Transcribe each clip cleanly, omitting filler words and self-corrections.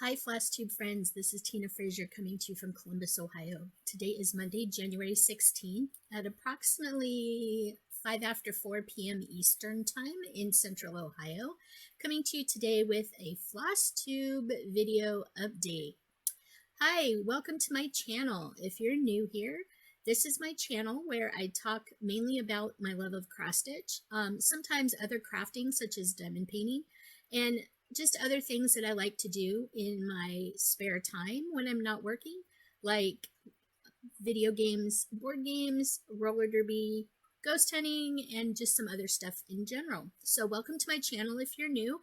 Hi FlossTube friends, this is Tina Frazier coming to you from Columbus, Ohio. Today is Monday, January 16th at approximately 5 after 4 p.m. Eastern Time in Central Ohio. Coming to you today with a FlossTube video update. Hi, welcome to my channel. If you're new here, this is my channel where I talk mainly about my love of cross stitch, sometimes other crafting such as diamond painting, and just other things that I like to do in my spare time when I'm not working, like video games, board games, roller derby, ghost hunting, and just some other stuff in general. So welcome to my channel if you're new.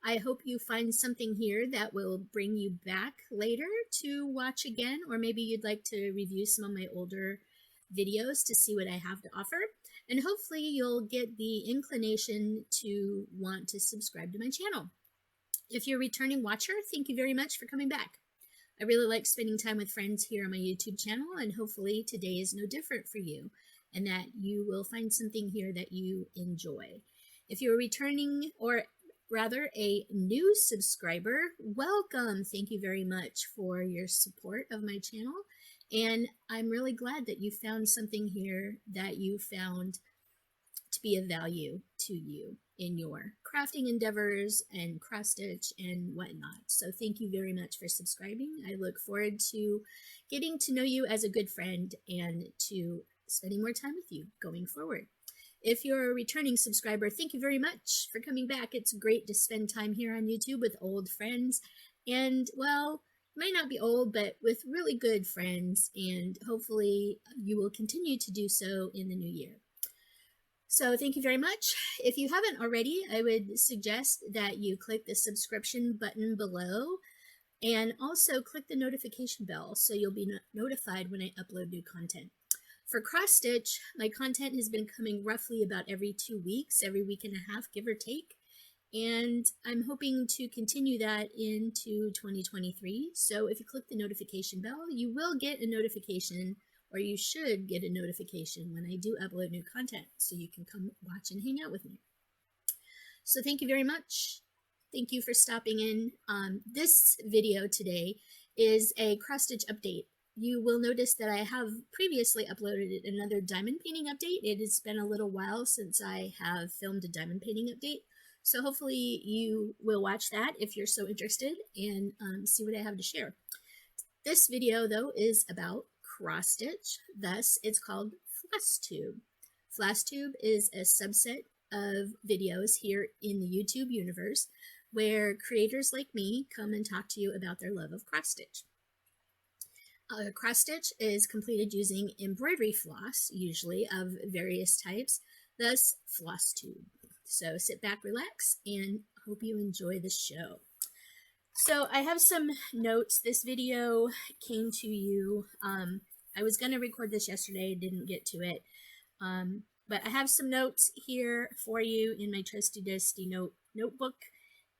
I hope you find something here that will bring you back later to watch again, or maybe you'd like to review some of my older videos to see what I have to offer. And hopefully you'll get the inclination to want to subscribe to my channel. If you're a returning watcher, thank you very much for coming back. I really like spending time with friends here on my YouTube channel, and hopefully today is no different for you, and that you will find something here that you enjoy. If you're a returning, or rather a new subscriber, welcome. Thank you very much for your support of my channel, and I'm really glad that you found something here that you found to be of value to you in your crafting endeavors and cross stitch and whatnot. So thank you very much for subscribing. I look forward to getting to know you as a good friend and to spending more time with you going forward. If you're a returning subscriber, thank you very much for coming back. It's great to spend time here on YouTube with old friends, and well, might not be old, but with really good friends, and hopefully you will continue to do so in the new year. So thank you very much. If you haven't already, I would suggest that you click the subscription button below and also click the notification bell so you'll be notified when I upload new content. For cross stitch, my content has been coming roughly about every 2 weeks, every week and a half, give or take. And I'm hoping to continue that into 2023. So if you click the notification bell, you will get a notification, or you should get a notification when I do upload new content, so you can come watch and hang out with me. So thank you very much. Thank you for stopping in. This video today is a cross stitch update. You will notice that I have previously uploaded another diamond painting update. It has been a little while since I have filmed a diamond painting update. So hopefully you will watch that if you're so interested and see what I have to share. This video though is about cross stitch, thus it's called FlossTube. FlossTube is a subset of videos here in the YouTube universe where creators like me come and talk to you about their love of cross stitch. Cross stitch is completed using embroidery floss, usually of various types, thus FlossTube. So sit back, relax, and hope you enjoy the show. So I have some notes. This video came to you. I was going to record this yesterday, didn't get to it. But I have some notes here for you in my trusty dusty notebook.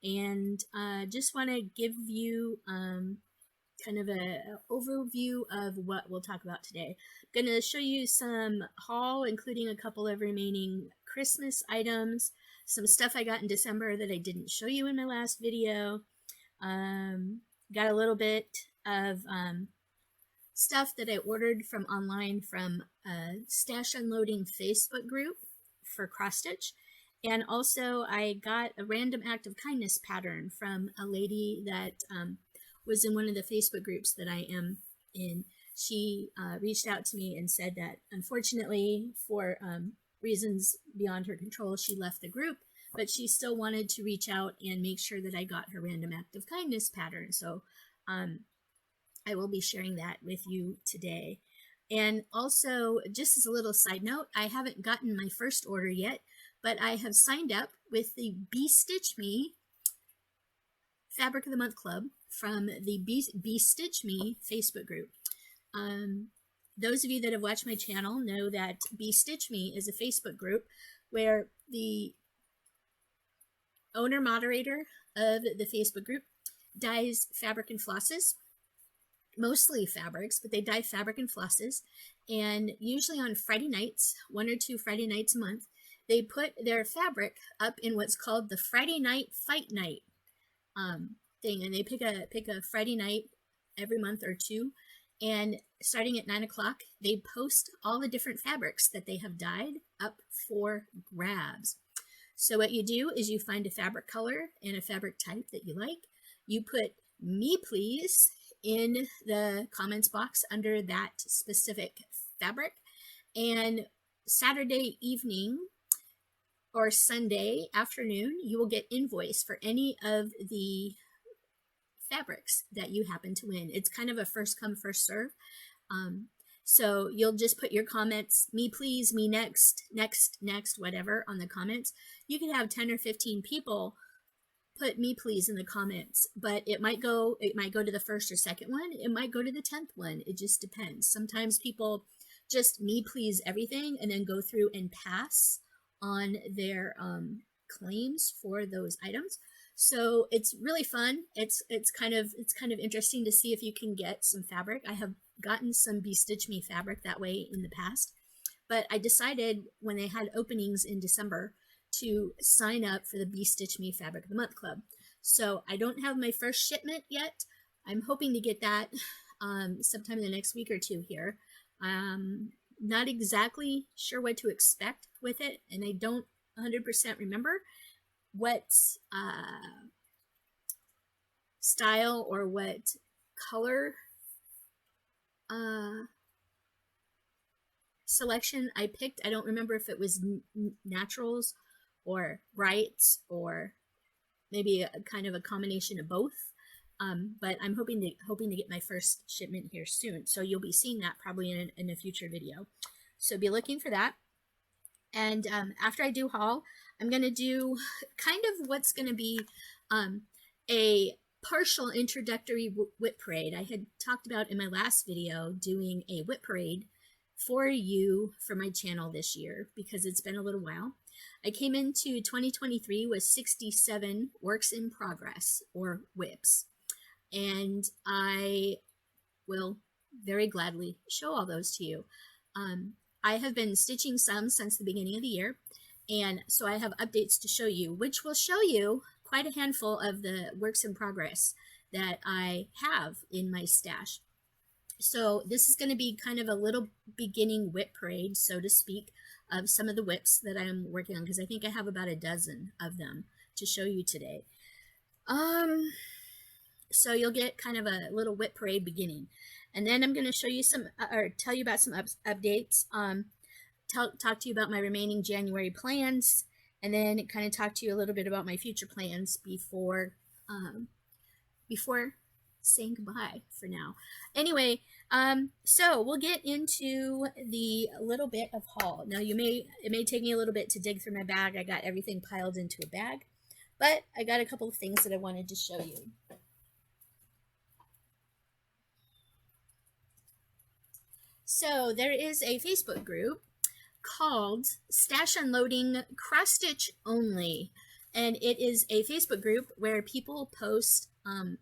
And just want to give you kind of an overview of what we'll talk about today. I'm going to show you some haul, including a couple of remaining Christmas items, some stuff I got in December that I didn't show you in my last video. Got a little bit of stuff that I ordered from online from a Stash Unloading Facebook group for cross stitch. And also I got a random act of kindness pattern from a lady that was in one of the Facebook groups that I am in. She reached out to me and said that unfortunately for reasons beyond her control, she left the group, but she still wanted to reach out and make sure that I got her random act of kindness pattern. So I will be sharing that with you today. And also, just as a little side note, I haven't gotten my first order yet, but I have signed up with the BeStitchMe Fabric of the Month Club from the BeStitchMe Facebook group. Those of you that have watched my channel know that BeStitchMe is a Facebook group where the owner moderator of the Facebook group dyes fabric and flosses, mostly fabrics, but they dye fabric and flosses, and usually on Friday nights, 1 or 2 Friday nights a month, they put their fabric up in what's called the Friday Night Fight Night. thing, and they pick a Friday night every month or two, and starting at 9 o'clock, they post all the different fabrics that they have dyed up for grabs. So what you do is you find a fabric color and a fabric type that you like. You put "me please" in the comments box under that specific fabric, and Saturday evening or Sunday afternoon, you will get invoice for any of the fabrics that you happen to win. It's kind of a first come, first serve. So you'll just put your comments, "me please," "me next," "next," "next," whatever on the comments. You can have 10 or 15 people put "me please" in the comments, but it might go to the first or second one. It might go to the 10th one. It just depends. Sometimes people just "me please" everything and then go through and pass on their claims for those items. So it's really fun. It's kind of interesting to see if you can get some fabric. I have gotten some BeStitchMe fabric that way in the past, but I decided when they had openings in December to sign up for the BeStitchMe Fabric of the Month Club. So I don't have my first shipment yet. I'm hoping to get that sometime in the next week or two here. Not exactly sure what to expect with it, and I don't 100% remember what style or what color selection I picked. I don't remember if it was naturals or brights or maybe a kind of a combination of both. But I'm hoping to get my first shipment here soon. So you'll be seeing that probably in a future video. So be looking for that. And after I do haul, I'm going to do kind of what's going to be a partial introductory WIP parade. I had talked about in my last video doing a WIP parade for you for my channel this year because it's been a little while. I came into 2023 with 67 works in progress, or WIPs, and I will very gladly show all those to you. I have been stitching some since the beginning of the year, and so I have updates to show you, which will show you quite a handful of the works in progress that I have in my stash. So this is going to be kind of a little beginning WIP parade, so to speak, of some of the WIPs that I'm working on, because I think I have about a dozen of them to show you today. So you'll get kind of a little WIP parade beginning. And then I'm going to show you some, or tell you about some updates, talk to you about my remaining January plans, and then kind of talk to you a little bit about my future plans before saying goodbye for now. Anyway, so we'll get into the little bit of haul. Now it may take me a little bit to dig through my bag. I got everything piled into a bag, but I got a couple of things that I wanted to show you. So there is a Facebook group called Stash Unloading Cross Stitch Only, and it is a Facebook group where people post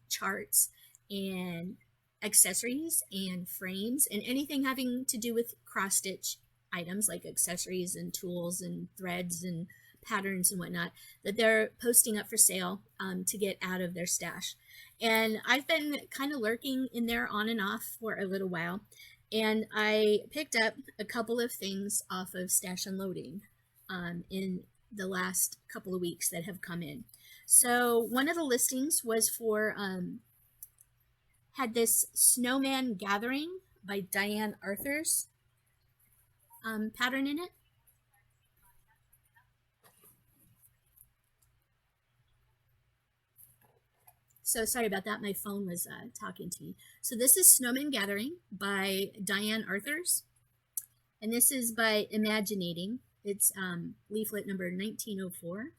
charts and accessories and frames and anything having to do with cross stitch items like accessories and tools and threads and patterns and whatnot that they're posting up for sale to get out of their stash. And I've been kind of lurking in there on and off for a little while, and I picked up a couple of things off of Stash Unloading in the last couple of weeks that have come in. So one of the listings was for had this Snowman Gathering by Diane Arthur's pattern in it. So sorry about that. My phone was talking to me. So this is Snowman Gathering by Diane Arthur's, and this is by Imaginating. It's leaflet number 1904,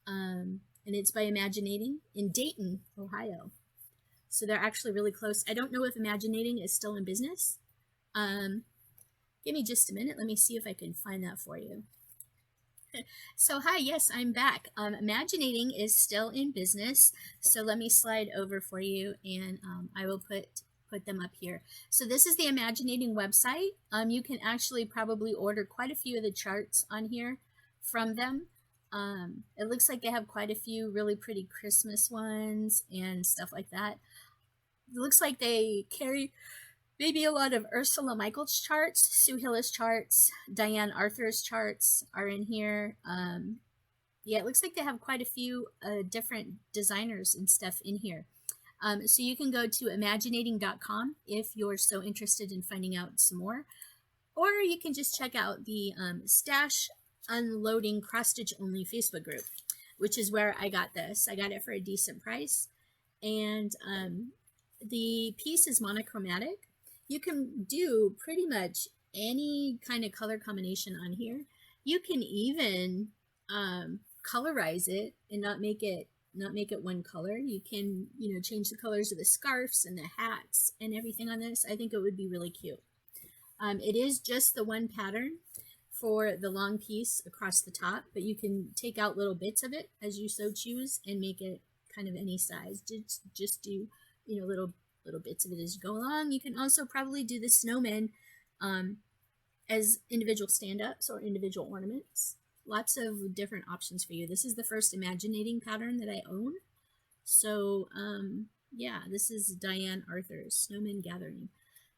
and it's by Imaginating in Dayton, Ohio. So they're actually really close. I don't know if Imaginating is still in business. Give me just a minute. Let me see if I can find that for you. So hi, yes, I'm back. Imaginating is still in business. So let me slide over for you, and I will put them up here. So this is the Imaginating website. You can actually probably order quite a few of the charts on here from them. It looks like they have quite a few really pretty Christmas ones and stuff like that. It looks like they carry maybe a lot of Ursula Michaels charts, Sue Hillis charts, Diane Arthur's charts are in here. Yeah, it looks like they have quite a few different designers and stuff in here. So you can go to imaginating.com if you're so interested in finding out some more. Or you can just check out the Stash Unloading Cross Stitch Only Facebook group, which is where I got this. I got it for a decent price. And the piece is monochromatic. You can do pretty much any kind of color combination on here. You can even colorize it and not make it one color. You can, you know, change the colors of the scarves and the hats and everything on this. I think it would be really cute. It is just the one pattern for the long piece across the top, but you can take out little bits of it as you so choose and make it kind of any size. Just do, you know, little bits of it as you go along. You can also probably do the snowmen as individual stand-ups or individual ornaments. Lots of different options for you. This is the first Imaginating pattern that I own. So yeah, this is Diane Arthur's Snowman Gathering.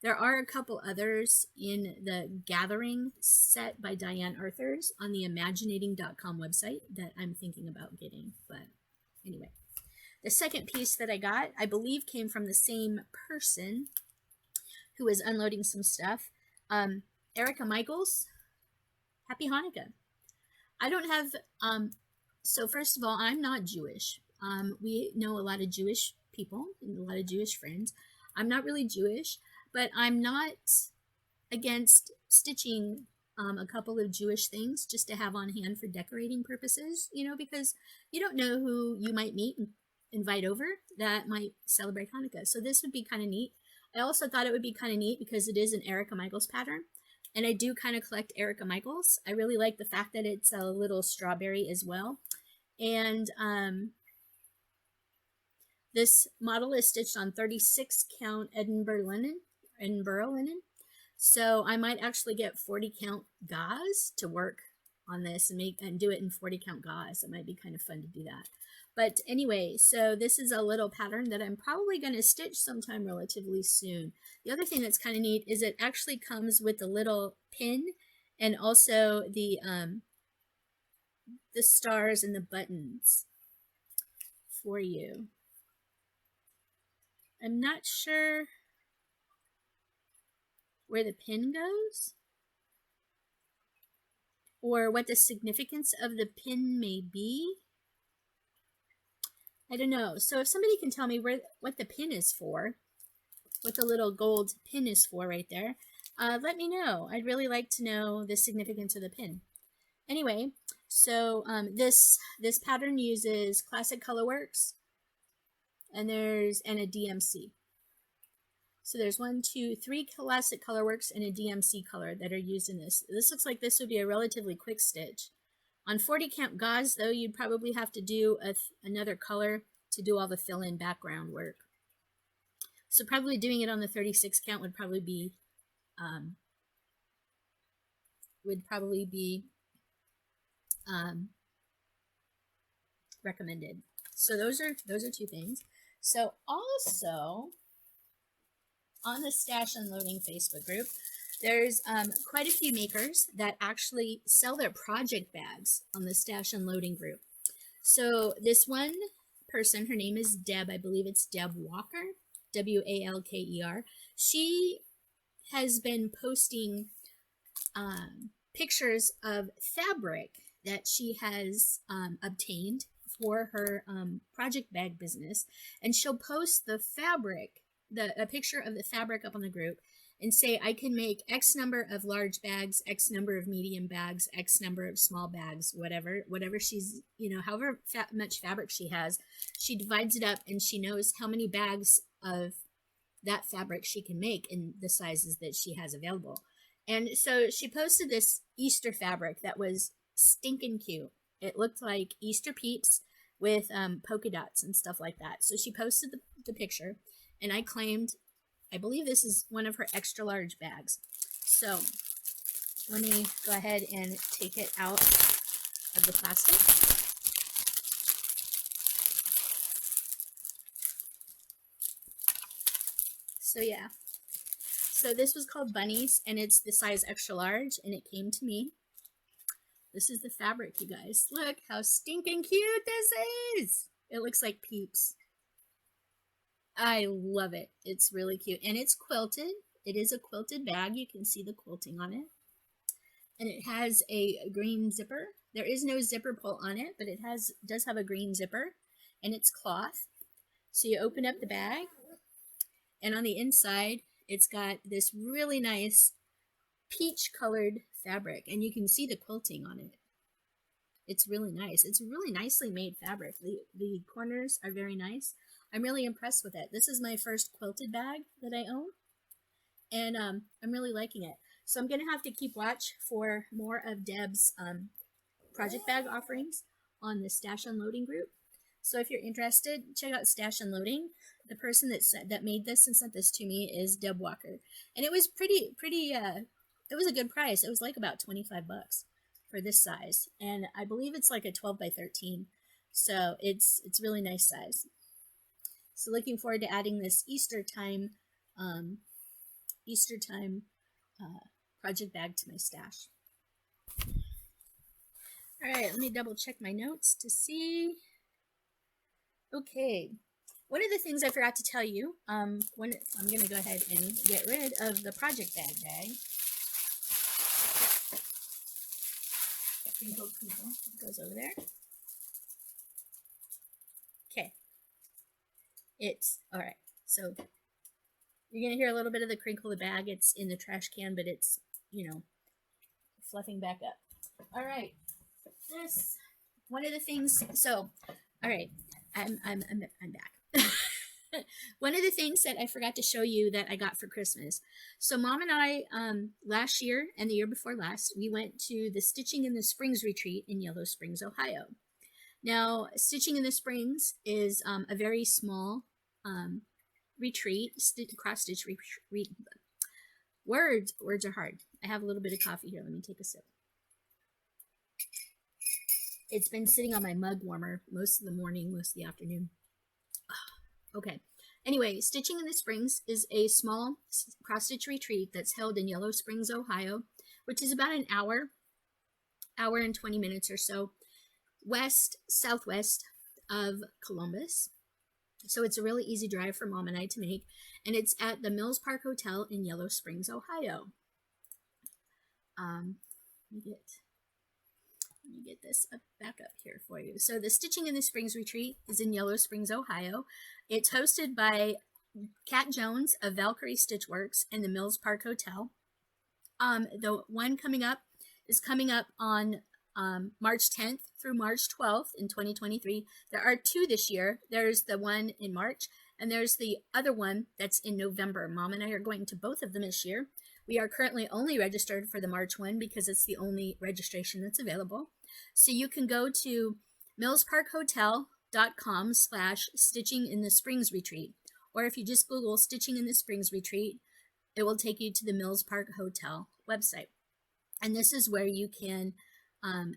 There are a couple others in the Gathering set by Diane Arthur's on the imaginating.com website that I'm thinking about getting. But anyway, the second piece that I got, I believe, came from the same person who is unloading some stuff. Erica Michaels, Happy Hanukkah. I don't have, so first of all, I'm not Jewish. We know a lot of Jewish people and a lot of Jewish friends. I'm not really Jewish, but I'm not against stitching a couple of Jewish things just to have on hand for decorating purposes, you know, because you don't know who you might meet and invite over that might celebrate Hanukkah. So this would be kind of neat. I also thought it would be kind of neat because it is an Erica Michaels pattern. And I do kind of collect Erica Michaels. I really like the fact that it's a little strawberry as well. And this model is stitched on 36 count Edinburgh linen. So I might actually get 40 count gauze to work on this and do it in 40 count gauze. It might be kind of fun to do that. But anyway, so this is a little pattern that I'm probably going to stitch sometime relatively soon. The other thing that's kind of neat is it actually comes with a little pin and also the stars and the buttons for you. I'm not sure where the pin goes or what the significance of the pin may be. I don't know. So if somebody can tell me what the pin is for, what the little gold pin is for right there, let me know. I'd really like to know the significance of the pin. Anyway, so this pattern uses Classic Colorworks and a DMC. So there's 1, 2, 3 Classic Colorworks and a DMC color that are used in this. This looks like this would be a relatively quick stitch. On 40 count gauze, though, you'd probably have to do another color to do all the fill-in background work. So probably doing it on the 36 count would probably be recommended. So those are 2 things. So also on the Stash Unloading Facebook group, there's quite a few makers that actually sell their project bags on the Stash Unloading group. So this one person, her name is Deb, I believe it's Deb Walker, W-A-L-K-E-R. She has been posting pictures of fabric that she has obtained for her project bag business, and she'll post the fabric, a picture of the fabric up on the group, and say, I can make X number of large bags, X number of medium bags, X number of small bags, whatever she's, you know, however much fabric she has, she divides it up and she knows how many bags of that fabric she can make in the sizes that she has available. And so she posted this Easter fabric that was stinking cute. It looked like Easter peeps with polka dots and stuff like that. So she posted the picture, and I claimed, I believe this is one of her extra large bags. So let me go ahead and take it out of the plastic. So yeah, so this was called Bunnies, and it's the size extra large, and it came to me. This is the fabric, you guys. Look how stinking cute this is. It looks like Peeps. I love it. It's really cute, and it's quilted. It is a quilted bag. You can see the quilting on it, and it has a green zipper. There is no zipper pull on it, but it does have a green zipper, and it's cloth. So you open up the bag, and on the inside, it's got this really nice peach colored fabric, and you can see the quilting on it. It's really nice. It's really nicely made fabric. The corners are very nice. I'm really impressed with it. This is my first quilted bag that I own, and I'm really liking it. So I'm going to have to keep watch for more of Deb's project bag offerings on the Stash Unloading group. So if you're interested, check out Stash Unloading. The person that made this and sent this to me is Deb Walker, and it was pretty. It was a good price. It was like about $25 for this size, and I believe it's like a 12 by 13. So it's really nice size. So looking forward to adding this Easter time project bag to my stash. All right, let me double check my notes to see. Okay, one of the things I forgot to tell you, I'm going to go ahead and get rid of the project bag. Crinkle, it goes over there. Okay. It's all right. So you're gonna hear a little bit of the crinkle of the bag. It's in the trash can, but it's, you know, fluffing back up. All right. This one of the things. So, all right, I'm back. One of the things that I forgot to show you that I got for Christmas. So Mom and I, last year and the year before last, we went to the Stitching in the Springs retreat in Yellow Springs, Ohio. Now, Stitching in the Springs is a very small retreat, cross-stitch retreat. Words are hard. I have a little bit of coffee here. Let me take a sip. It's been sitting on my mug warmer most of the morning, most of the afternoon. Okay. Anyway, Stitching in the Springs is a small cross-stitch retreat that's held in Yellow Springs, Ohio, which is about an hour and 20 minutes or so southwest of Columbus. So it's a really easy drive for Mom and I to make, and it's at the Mills Park Hotel in Yellow Springs, Ohio. Let me get this back up here for you. So the Stitching in the Springs retreat is in Yellow Springs, Ohio. It's hosted by Kat Jones of Valkyrie Stitchworks and the Mills Park Hotel. The one coming up is coming up on March 10th through March 12th in 2023. There are two this year. There's the one in March, and there's the other one that's in November. Mom and I are going to both of them this year. We are currently only registered for the March one because it's the only registration that's available. So you can go to millsparkhotel.com/Stitching in the Springs retreat, or if you just Google Stitching in the Springs retreat, it will take you to the Mills Park Hotel website. And this is where you can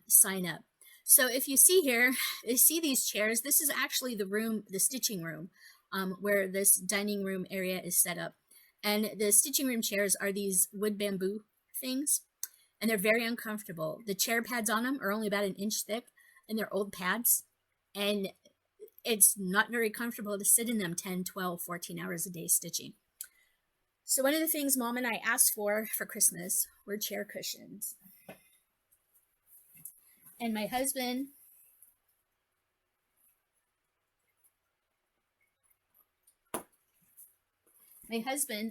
sign up. So if you see here, you see these chairs. This is actually the room, the stitching room, where this dining room area is set up. And the stitching room chairs are these wood bamboo things, and they're very uncomfortable. The chair pads on them are only about an inch thick, and they're old pads, and it's not very comfortable to sit in them 10, 12, 14 hours a day stitching. So one of the things Mom and I asked for Christmas were chair cushions. And my husband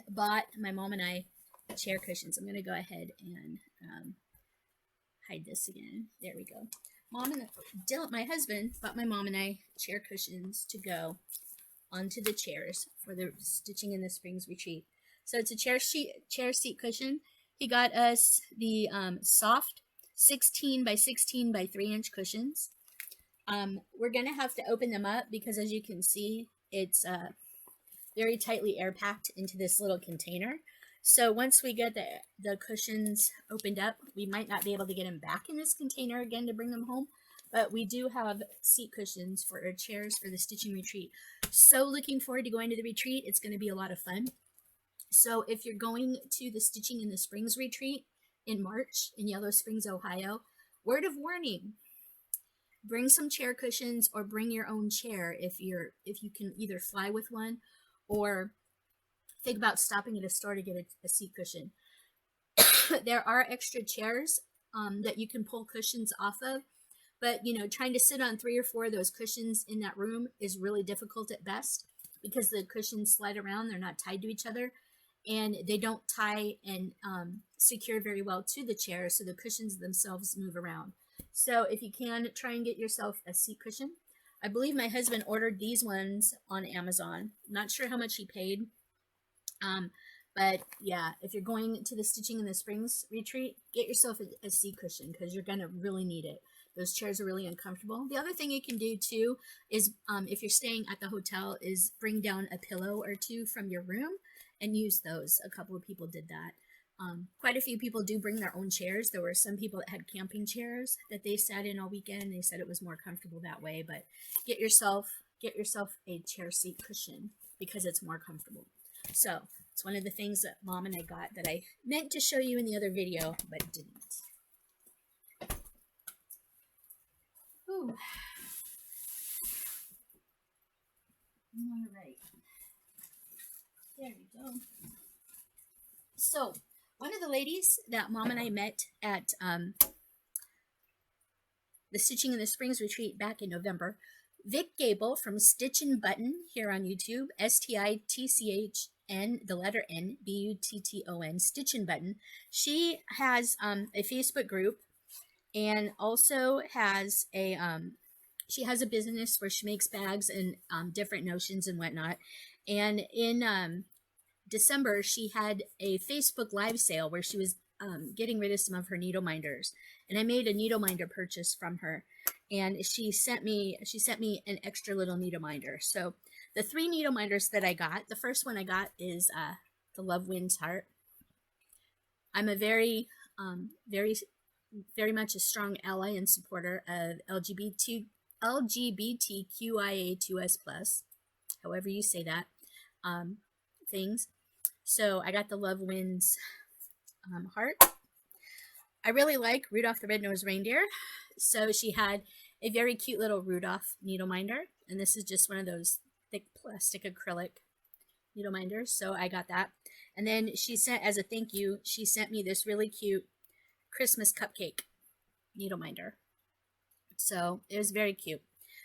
bought my mom and I chair cushions. I'm going to go ahead and hide this again. There we go. My husband bought my mom and I chair cushions to go onto the chairs for the Stitching in the Springs retreat. So it's a chair seat cushion. He got us the soft 16 by 16 by 3 inch cushions. We're going to have to open them up because, as you can see, it's very tightly air packed into this little container. So once we get the cushions opened up, we might not be able to get them back in this container again to bring them home. But we do have seat cushions for our chairs for the stitching retreat. So looking forward to going to the retreat. It's going to be a lot of fun. So if you're going to the Stitching in the Springs retreat in March in Yellow Springs, Ohio, word of warning, bring some chair cushions or bring your own chair if you can either fly with one, or think about stopping at a store to get a seat cushion. There are extra chairs that you can pull cushions off of, but trying to sit on 3 or 4 of those cushions in that room is really difficult at best because the cushions slide around. They're not tied to each other, and they don't tie and secure very well to the chair, so the cushions themselves move around. So if you can, try and get yourself a seat cushion. I believe my husband ordered these ones on Amazon. Not sure how much he paid. But yeah, if you're going to the Stitching in the Springs retreat, get yourself a seat cushion because you're going to really need it. Those chairs are really uncomfortable. The other thing you can do too is if you're staying at the hotel is bring down a pillow or 2 from your room and use those. A couple of people did that. Quite a few people do bring their own chairs. There were some people that had camping chairs that they sat in all weekend. They said it was more comfortable that way, but get yourself a chair seat cushion because it's more comfortable. So it's one of the things that Mom and I got that I meant to show you in the other video, but didn't. Ooh. All right. There you go. So one of the ladies that Mom and I met at the Stitching in the Springs retreat back in November, Vic Gable from Stitchin' Button here on YouTube, STITCHN, the letter N, BUTTON, Stitchin' Button. She has a Facebook group and also has she has a business where she makes bags and different notions and whatnot. And in December, she had a Facebook live sale where she was getting rid of some of her needle minders, and I made a needle minder purchase from her, and she sent me an extra little needle minder. So the 3 needle minders that I got, the first one I got is the Love Wins Heart. I'm a very much a strong ally and supporter of LGBTQIA2S+, however you say that, things. So I got the Love Wins heart. I really like Rudolph the Red-Nosed Reindeer, so she had a very cute little Rudolph needle minder, and this is just one of those thick plastic acrylic needle minders, so I got that. And then she sent, as a thank you, she sent me this really cute Christmas cupcake needle minder. So it was very cute.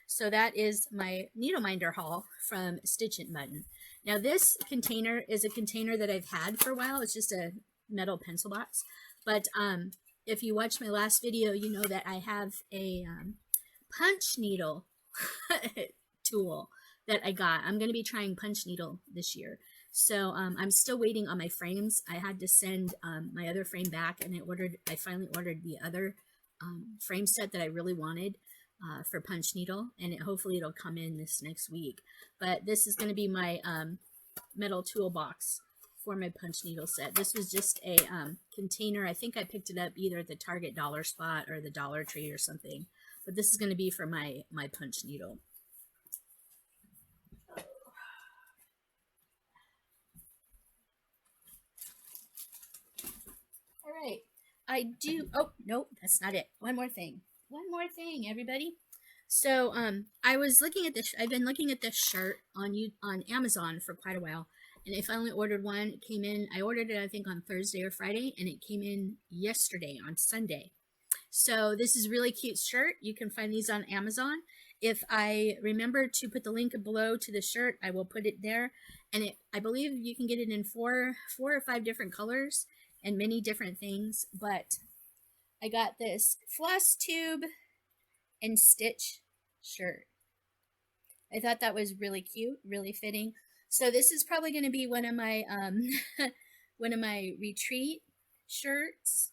So that is my needle minder haul from Stitchin' Button. Now this container is a container that I've had for a while. It's just a metal pencil box. But if you watch my last video, you know that I have a punch needle tool that I got. I'm going to be trying punch needle this year. So I'm still waiting on my frames. I had to send my other frame back, and I finally ordered the other frame set that I really wanted for punch needle, and hopefully it'll come in this next week. But this is going to be my metal toolbox for my punch needle set. This was just a container. I think I picked it up either at the Target Dollar Spot or the Dollar Tree or something. But this is going to be for my punch needle. All right. Oh, nope, that's not it. One more thing, everybody. So I was looking at this. I've been looking at this shirt on Amazon for quite a while, and I finally ordered one. It came in. I ordered it, I think, on Thursday or Friday, and it came in yesterday on Sunday. So this is a really cute shirt. You can find these on Amazon. If I remember to put the link below to the shirt, I will put it there. And I believe you can get it in four or 5 different colors and many different things. But I got this FlossTube and Stitch shirt. I thought that was really cute, really fitting. So this is probably going to be one of my one of my retreat shirts.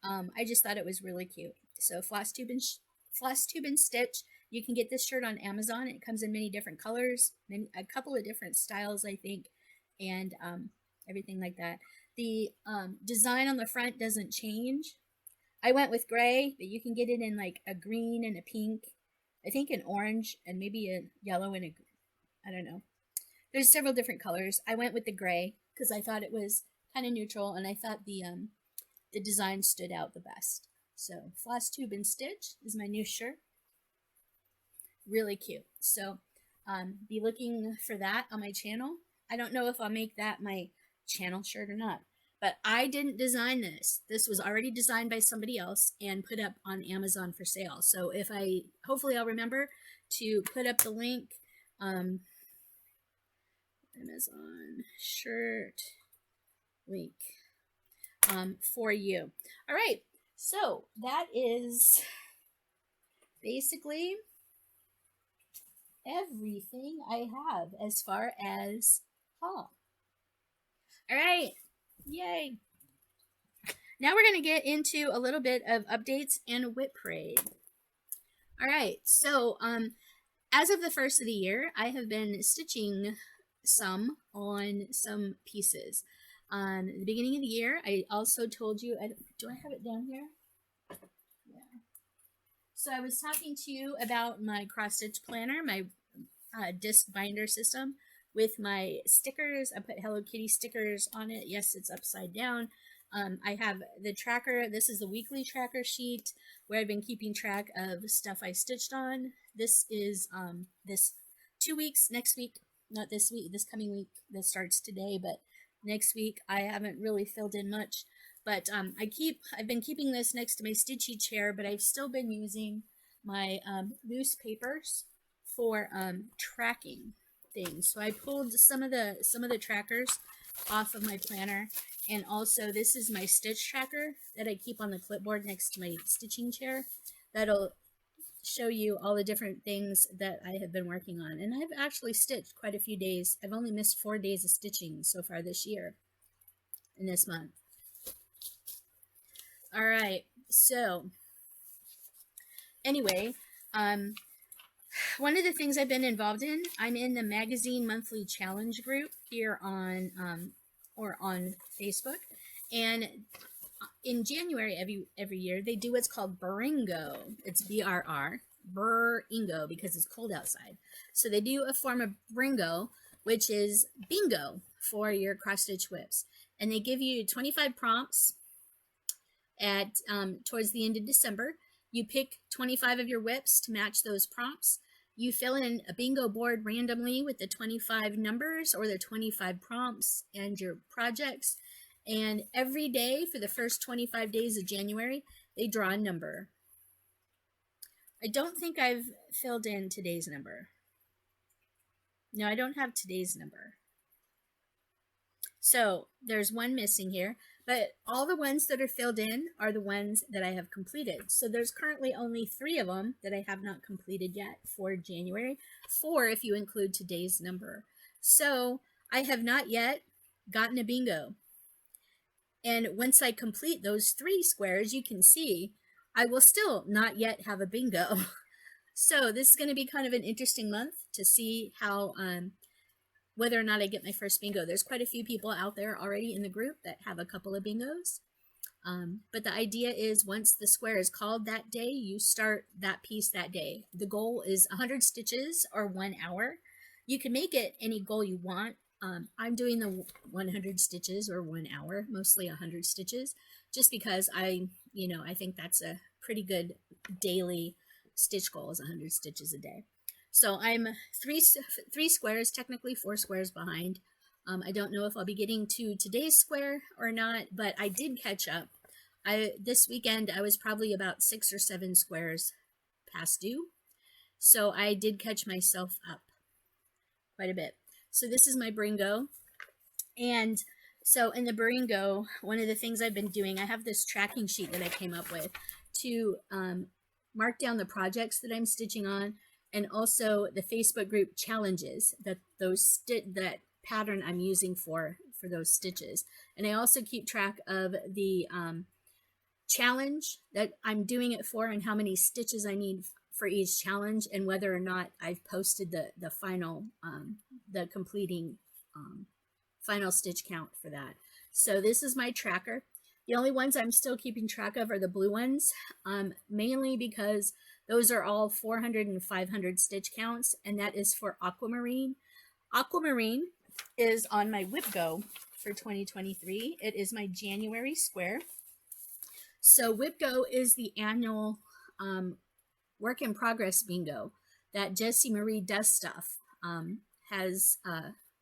I just thought it was really cute. So FlossTube and Stitch. You can get this shirt on Amazon. It comes in many different colors, a couple of different styles, I think. And everything like that. The design on the front doesn't change. I went with gray, but you can get it in like a green and a pink, I think an orange, and maybe a yellow and a, I don't know. There's several different colors. I went with the gray because I thought it was kind of neutral, and I thought the design stood out the best. So FlossTube and Stitch is my new shirt. Really cute. So be looking for that on my channel. I don't know if I'll make that my channel shirt or not, but I didn't design this. This was already designed by somebody else and put up on Amazon for sale. So if hopefully I'll remember to put up the link, Amazon shirt link for you. All right, so that is basically everything I have as far as haul. All right, yay. Now we're going to get into a little bit of updates and WIP Parade. All right, so as of the first of the year, I have been stitching some on some pieces. At the beginning of the year, I also told you, do I have it down here? Yeah. So I was talking to you about my cross stitch planner, my disc binder system with my stickers. I put Hello Kitty stickers on it. Yes, it's upside down. I have the tracker. This is the weekly tracker sheet where I've been keeping track of stuff I stitched on. This is this 2 weeks, next week, not this week, this coming week that starts today, but next week. I haven't really filled in much, but I've been keeping this next to my stitchy chair, but I've still been using my loose papers for tracking things. So I pulled some of the trackers off of my planner, and also this is my stitch tracker that I keep on the clipboard next to my stitching chair. That'll show you all the different things that I have been working on. And I've actually stitched quite a few days. I've only missed 4 days of stitching so far this year and this month. All right, so anyway, one of the things I've been involved in, I'm in the magazine monthly challenge group here on on Facebook, and in January every year they do what's called Bringo. It's BRR, Bringo, because it's cold outside. So they do a form of Bringo, which is bingo for your cross stitch WIPs, and they give you 25 prompts at towards the end of December. You pick 25 of your WIPs to match those prompts. You fill in a bingo board randomly with the 25 numbers or the 25 prompts and your projects. And every day for the first 25 days of January, they draw a number. I don't think I've filled in today's number. No, I don't have today's number. So there's one missing here, but all the ones that are filled in are the ones that I have completed. So there's currently only 3 of them that I have not completed yet for January, 4 if you include today's number. So I have not yet gotten a bingo. And once I complete those 3 squares, you can see I will still not yet have a bingo. So this is going to be kind of an interesting month to see how whether or not I get my first bingo. There's quite a few people out there already in the group that have a couple of bingos. But the idea is once the square is called that day, you start that piece that day. The goal is 100 stitches or 1 hour. You can make it any goal you want. I'm doing the 100 stitches or 1 hour, mostly 100 stitches, just because I think that's a pretty good daily stitch goal is 100 stitches a day. So I'm three squares, technically 4 squares behind. I don't know if I'll be getting to today's square or not, but I did catch up. This weekend I was probably about 6 or 7 squares past due. So I did catch myself up quite a bit. So this is my Bringo. And so in the Bringo, one of the things I've been doing, I have this tracking sheet that I came up with to mark down the projects that I'm stitching on, and also the Facebook group challenges that that pattern I'm using for those stitches. And I also keep track of the challenge that I'm doing it for and how many stitches I need for each challenge, and whether or not I've posted the final the completing final stitch count for that. So this is my tracker. The only ones I'm still keeping track of are the blue ones, mainly because those are all 400 and 500 stitch counts, and that is for aquamarine. Aquamarine is on my WIP Go for 2023. It is my January square. So WIP Go is the annual work in progress bingo that Jessie Marie Does Stuff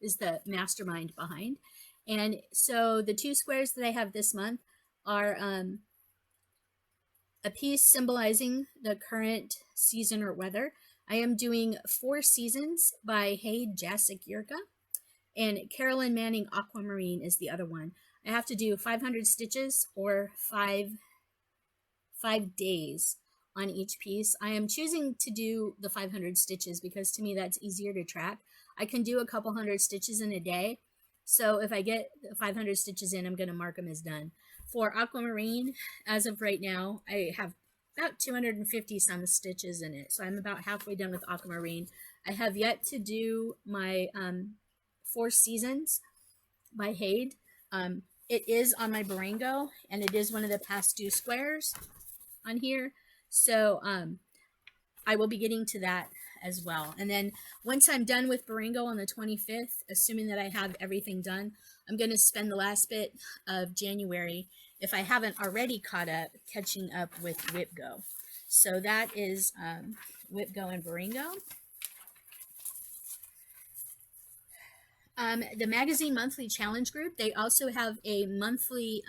is the mastermind behind. And so the 2 squares that I have this month are a piece symbolizing the current season or weather. I am doing 4 Seasons by Hayde Jacek Yurka, and Carolyn Manning Aquamarine is the other one. I have to do 500 stitches or 5 days on each piece. I am choosing to do the 500 stitches because to me that's easier to track. I can do a couple hundred stitches in a day, so if I get 500 stitches in, I'm going to mark them as done. For aquamarine, as of right now, I have about 250 some stitches in it, so I'm about halfway done with aquamarine. I have yet to do my 4 Seasons by Hayde. It is on my Barango, and it is one of the past due squares on here, so I will be getting to that as well. And then once I'm done with Barango on the 25th, assuming that I have everything done, I'm going to spend the last bit of January, if I haven't already caught up, catching up with WIP Go. So that is WIP Go and Barango. The magazine monthly challenge group, they also have a monthly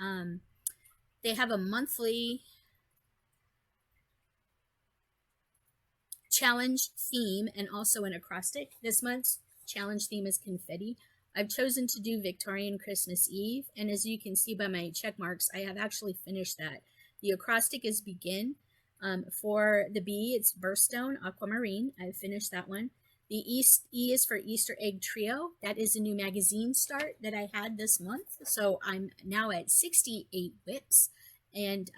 challenge theme and also an acrostic. This month's challenge theme is confetti. I've chosen to do Victorian Christmas Eve, and as you can see by my check marks, I have actually finished that. The acrostic is begin. For the B, it's birthstone, aquamarine. I've finished that one. The E is for Easter egg trio. That is a new magazine start that I had this month. So I'm now at 68 WIPs, and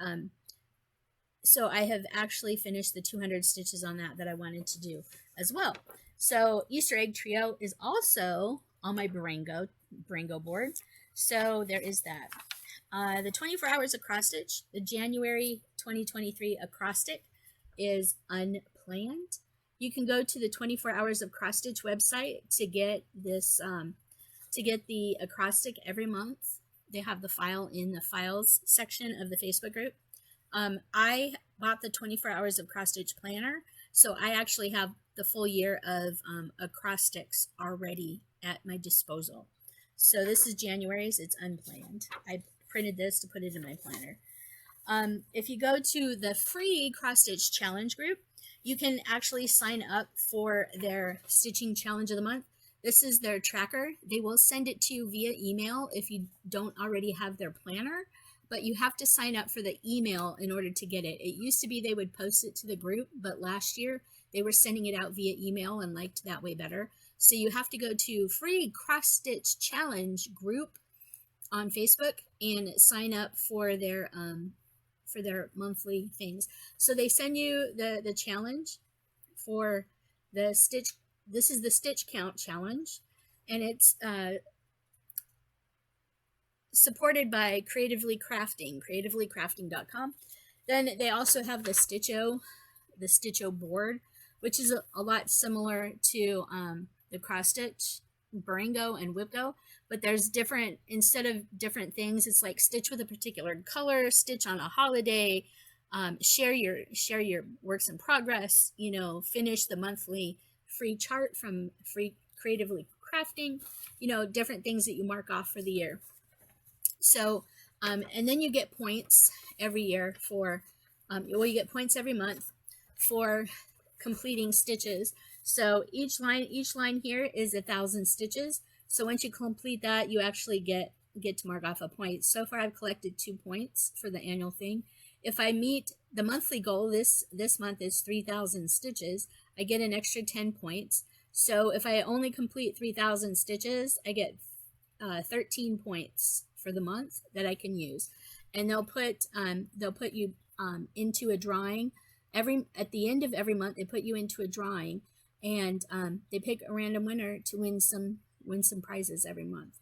so I have actually finished the 200 stitches on that I wanted to do as well. So Easter egg trio is also on my Barango board. So there is that. The 24 hours across stitch, the January 2023 acrostic is unplanned. You can go to the 24 hours of cross stitch website to get this, to get the acrostic every month. They have the file in the files section of the Facebook group. I bought the 24 hours of cross stitch planner, so I actually have the full year of acrostics already at my disposal. So this is January's, it's unplanned. I printed this to put it in my planner. If you go to the free cross stitch challenge group, you can actually sign up for their stitching challenge of the month. This is their tracker. They will send it to you via email if you don't already have their planner, but you have to sign up for the email in order to get it. It used to be they would post it to the group, but last year they were sending it out via email and liked that way better. So you have to go to free cross stitch challenge group on Facebook and sign up for their monthly things. So they send you the challenge for the stitch. This is the stitch count challenge, and it's supported by creativelycrafting.com. Then they also have the Stitcho board, which is a lot similar to the cross stitch, Barango, and WIP Go, but there's different, instead of different things, it's like stitch with a particular color, stitch on a holiday, share your works in progress, you know, finish the monthly free chart from free Creatively Crafting, you know, different things that you mark off for the year. So, and then you get points every year for, well, you get points every month for completing stitches. So each line here is 1,000 stitches. So once you complete that, you actually get to mark off a point. So far, I've collected 2 points for the annual thing. If I meet the monthly goal, this month is 3,000 stitches, I get an extra 10 points. So if I only complete 3,000 stitches, I get 13 points for the month that I can use. And they'll put you into a drawing. At the end of every month, they put you into a drawing, and they pick a random winner to win some prizes every month.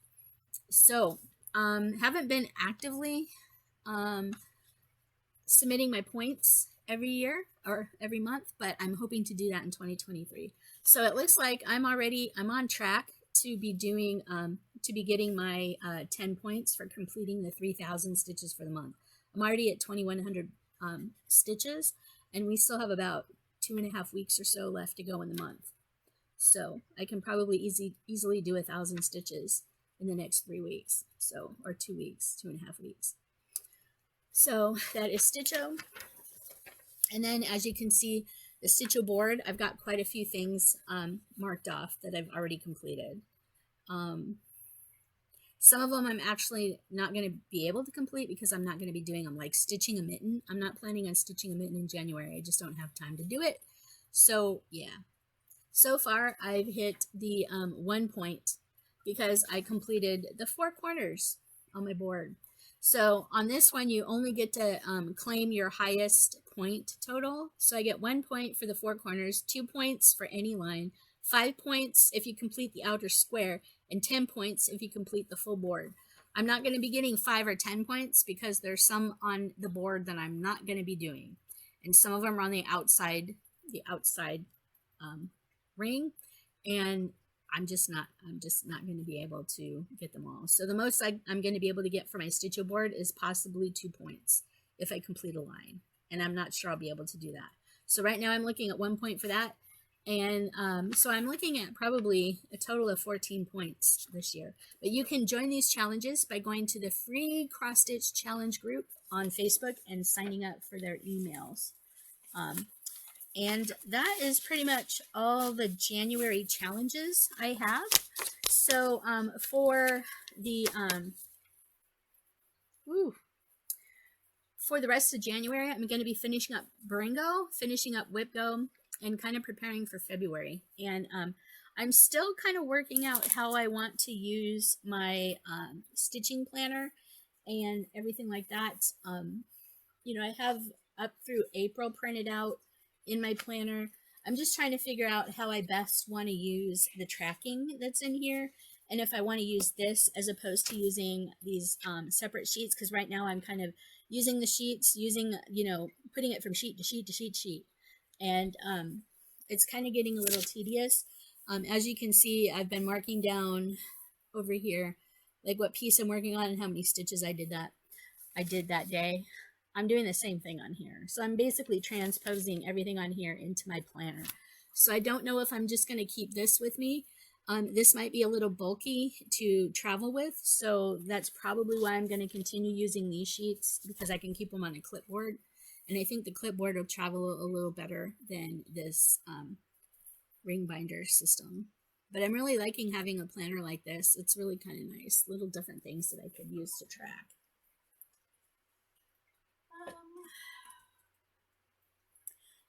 So haven't been actively submitting my points every year or every month, but I'm hoping to do that in 2023. So it looks like I'm on track to be doing to be getting my 10 points for completing the 3,000 stitches for the month. I'm already at 2,100 stitches, and we still have about 2.5 weeks or so left to go in the month. So I can probably easily do 1,000 stitches in the next 3 weeks, so, or 2 weeks, 2.5 weeks. So that is Stitcho. And then as you can see, the Stitcho board, I've got quite a few things marked off that I've already completed. Some of them I'm actually not going to be able to complete because I'm not going to be doing them, like stitching a mitten. I'm not planning on stitching a mitten in January. I just don't have time to do it. So yeah, so far I've hit the 1 point because I completed the 4 corners on my board. So on this one, you only get to claim your highest point total. So I get 1 point for the 4 corners, 2 points for any line, 5 points if you complete the outer square, and 10 points if you complete the full board. I'm not going to be getting 5 or 10 points because there's some on the board that I'm not going to be doing. And some of them are on the outside ring, and I'm just not going to be able to get them all. So the most I'm going to be able to get for my Stitcho board is possibly 2 points if I complete a line, and I'm not sure I'll be able to do that. So right now I'm looking at 1 point for that, and so I'm looking at probably a total of 14 points this year. But you can join these challenges by going to the free cross stitch challenge group on Facebook and signing up for their emails. And that is pretty much all the January challenges I have. So for the rest of January, I'm going to be finishing up Bringo, finishing up WIP Go, and kind of preparing for February. And I'm still kind of working out how I want to use my stitching planner and everything like that. You know, I have up through April printed out in my planner. I'm just trying to figure out how I best want to use the tracking that's in here, and if I want to use this as opposed to using these separate sheets, because right now I'm kind of using the sheets, you know, putting it from sheet to sheet to sheet to sheet, and it's kind of getting a little tedious. As you can see, I've been marking down over here like what piece I'm working on and how many stitches I did that day. I'm doing the same thing on here. So I'm basically transposing everything on here into my planner. So I don't know if I'm just going to keep this with me. This might be a little bulky to travel with, so that's probably why I'm going to continue using these sheets, because I can keep them on a clipboard. And I think the clipboard will travel a little better than this ring binder system. But I'm really liking having a planner like this. It's really kind of nice. Little different things that I could use to track.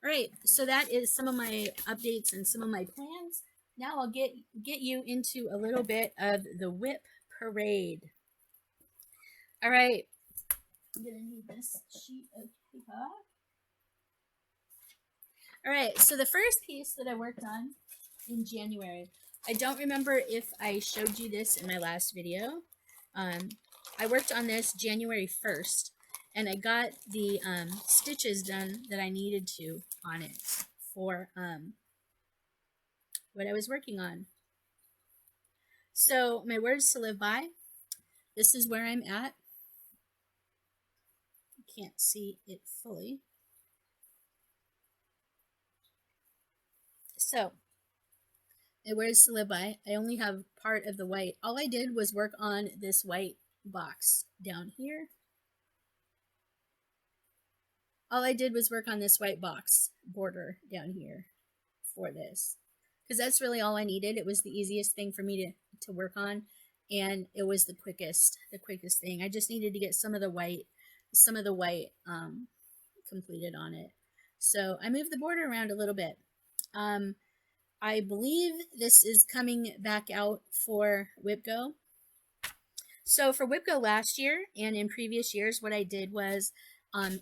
All right, so that is some of my updates and some of my plans. Now I'll get you into a little bit of the WIP Parade. All right, I'm gonna need this sheet of paper. All right, so the first piece that I worked on in January, I don't remember if I showed you this in my last video. I worked on this January 1st. And I got the stitches done that I needed to on it for what I was working on. So my words to live by, this is where I'm at. You can't see it fully. So my words to live by, I only have part of the white. All I did was work on this white box down here. All I did was work on this white box border down here for this, because that's really all I needed. It was the easiest thing for me to work on, and it was the quickest thing. I just needed to get some of the white completed on it. So I moved the border around a little bit. I believe this is coming back out for WIP Go. So for WIP Go last year and in previous years, what I did was,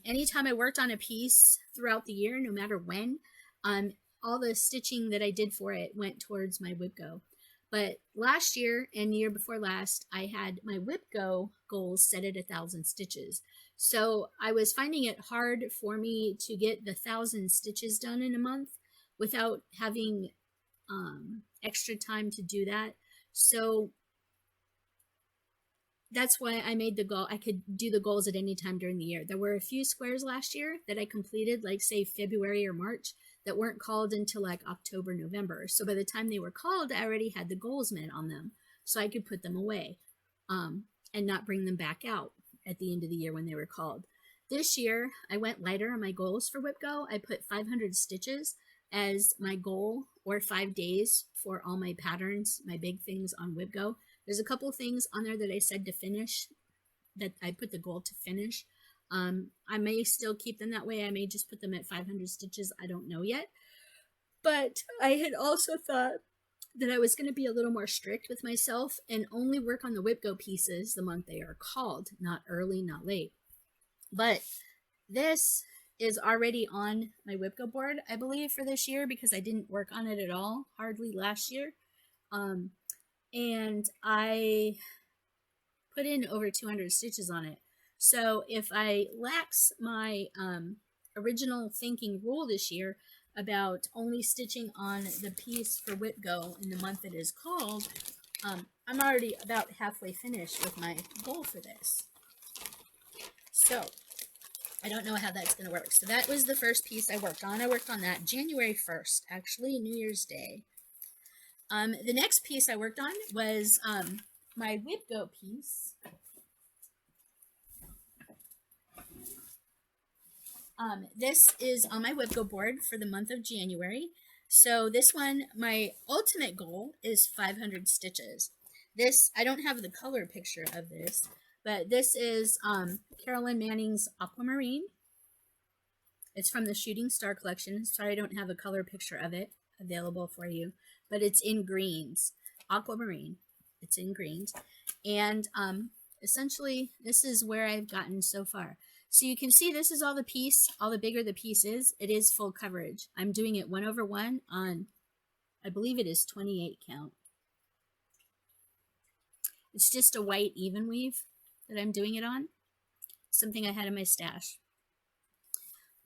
anytime I worked on a piece throughout the year, no matter when, all the stitching that I did for it went towards my WIP Go. But last year and the year before last, I had my WIP Go goals set at 1,000 stitches. So I was finding it hard for me to get the 1,000 stitches done in a month without having extra time to do that. So that's why I made the goal. I could do the goals at any time during the year. There were a few squares last year that I completed, like say February or March, that weren't called until like October, November. So by the time they were called, I already had the goals met on them. So I could put them away and not bring them back out at the end of the year when they were called. This year, I went lighter on my goals for WIP Go. I put 500 stitches as my goal, or 5 days for all my patterns, my big things on WIP Go. There's a couple things on there that I said to finish, that I put the goal to finish. I may still keep them that way. I may just put them at 500 stitches. I don't know yet. But I had also thought that I was going to be a little more strict with myself and only work on the WIP Go pieces the month they are called, not early, not late. But this is already on my WIP Go board, I believe, for this year, because I didn't work on it at all, hardly last year. And I put in over 200 stitches on it. So if I lax my original thinking rule this year about only stitching on the piece for WIP Go in the month it is called, I'm already about halfway finished with my goal for this. So I don't know how that's going to work. So that was the first piece I worked on. I worked on that January 1st, actually, New Year's Day. The next piece I worked on was my WIP Go piece. This is on my WIP Go board for the month of January. So this one, my ultimate goal is 500 stitches. This, I don't have the color picture of this, but this is Carolyn Manning's Aquamarine. It's from the Shooting Star collection. Sorry, I don't have a color picture of it available for you, but it's in greens. Aquamarine, it's in greens. And essentially, this is where I've gotten so far. So you can see this is all the piece. All the bigger the piece is, it is full coverage. I'm doing it 1/1 on, I believe it is 28 count. It's just a white even weave that I'm doing it on. Something I had in my stash.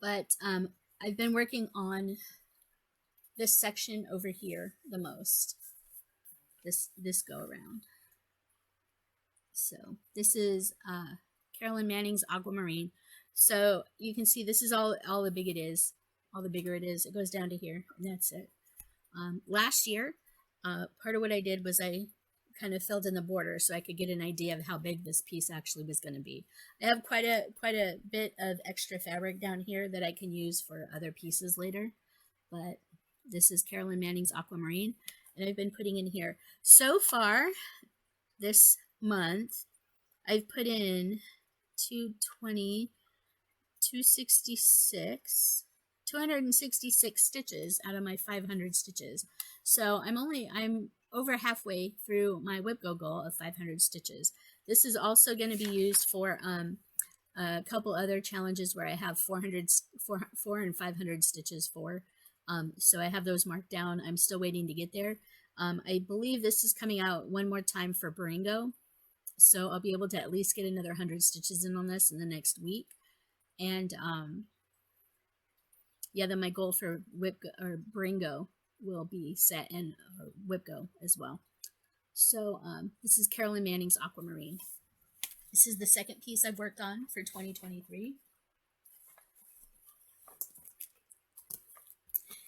But I've been working on this section over here the most. This go around. So this is Carolyn Manning's Aquamarine. So you can see this is all the big it is, all the bigger it is. It goes down to here, and that's it. Last year, part of what I did was I kind of filled in the border so I could get an idea of how big this piece actually was going to be. I have quite a bit of extra fabric down here that I can use for other pieces later, but this is Carolyn Manning's Aquamarine, and I've been putting in here. So far, this month, I've put in 220, 266 stitches out of my 500 stitches. So I'm over halfway through my WIP Go goal of 500 stitches. This is also going to be used for a couple other challenges where I have 400 and 500 stitches for. So I have those marked down. I'm still waiting to get there. I believe this is coming out one more time for Baringo. So I'll be able to at least get another 100 stitches in on this in the next week. And yeah, then my goal for WIP or Baringo will be set in WIP Go as well. So this is Carolyn Manning's Aquamarine. This is the second piece I've worked on for 2023.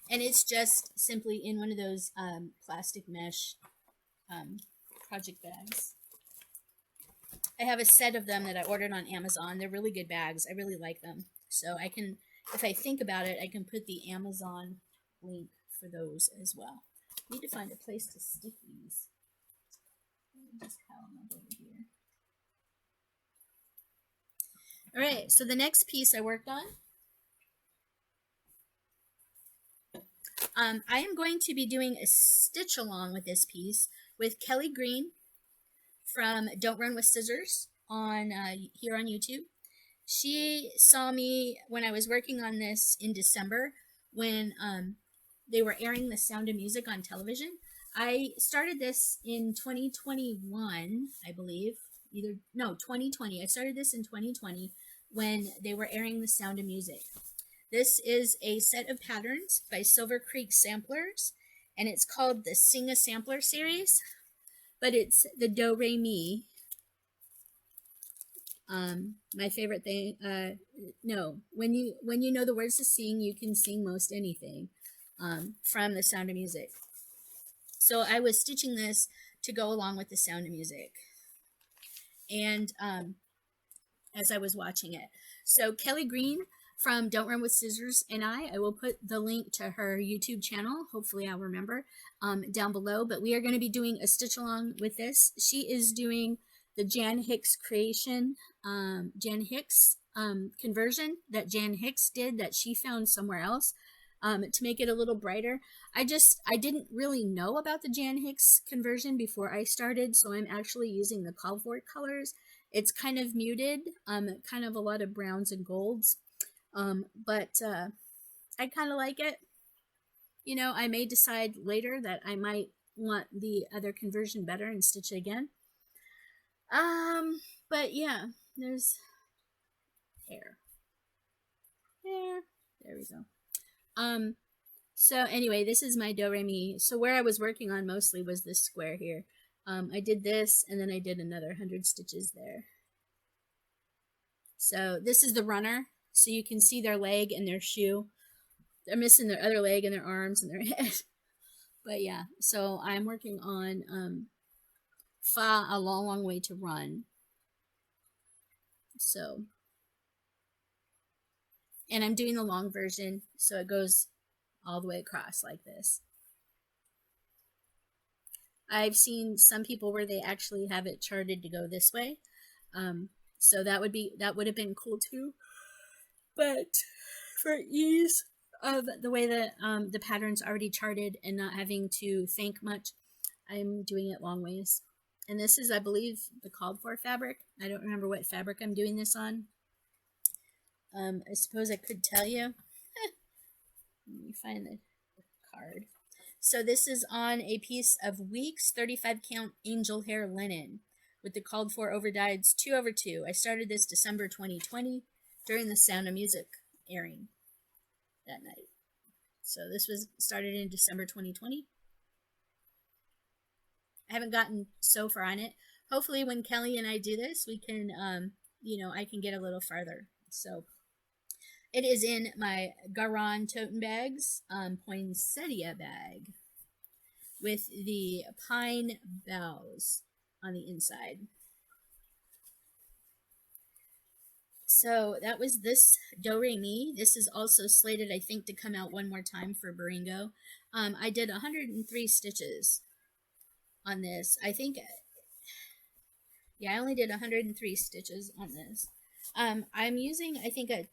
And it's just simply in one of those plastic mesh project bags. I have a set of them that I ordered on Amazon. They're really good bags. I really like them. So I can, if I think about it, I can put the Amazon link for those as well. I need to find a place to stick these. Let me just pile them up over here. All right, so the next piece I worked on, I am going to be doing a stitch along with this piece with Kelly Green from Don't Run with Scissors on here on YouTube. She saw me when I was working on this in December when they were airing The Sound of Music on television. I started this in 2021, I believe. 2020. I started this in 2020 when they were airing The Sound of Music. This is a set of patterns by Silver Creek Samplers, and it's called the Sing a Sampler series, but it's the Do Re Mi. My favorite thing, no, when you know the words to sing, you can sing most anything, from The Sound of Music. So I was stitching this to go along with The Sound of Music, and as I was watching it. So Kelly Green from Don't Run with Scissors and I will put the link to her YouTube channel, hopefully I'll remember, down below, but we are going to be doing a stitch along with this. She is doing the Jan Hicks creation, Jan Hicks conversion that Jan Hicks did that she found somewhere else, to make it a little brighter. I didn't really know about the Jan Hicks conversion before I started, so I'm actually using the called for colors. It's kind of muted, kind of a lot of browns and golds, but I kind of like it. You know, I may decide later that I might want the other conversion better and stitch it again. But yeah, there's hair. There we go. So anyway, this is my Do Re Mi. So where I was working on mostly was this square here. I did this, and then I did another 100 stitches there. So this is the runner. So you can see their leg and their shoe. They're missing their other leg and their arms and their head. But yeah, so I'm working on Fa, a long, long way to run. So, and I'm doing the long version, so it goes all the way across like this. I've seen some people where they actually have it charted to go this way. So that would have been cool too. But for ease of the way that the pattern's already charted and not having to think much, I'm doing it long ways. And this is, I believe, the called for fabric. I don't remember what fabric I'm doing this on. I suppose I could tell you. Let me find the card. So this is on a piece of Weeks 35 count angel hair linen with the called for overdyes 2/2. I started this December 2020 during the Sound of Music airing that night. So this was started in December 2020. I haven't gotten so far on it. Hopefully when Kelly and I do this, we can, I can get a little farther. So it is in my Garan tote bags, poinsettia bag with the pine boughs on the inside. So that was this Do Re Mi. This is also slated, I think, to come out one more time for Baringo. I did 103 stitches on this. I think, yeah, I only did 103 stitches on this. I'm using, I think, an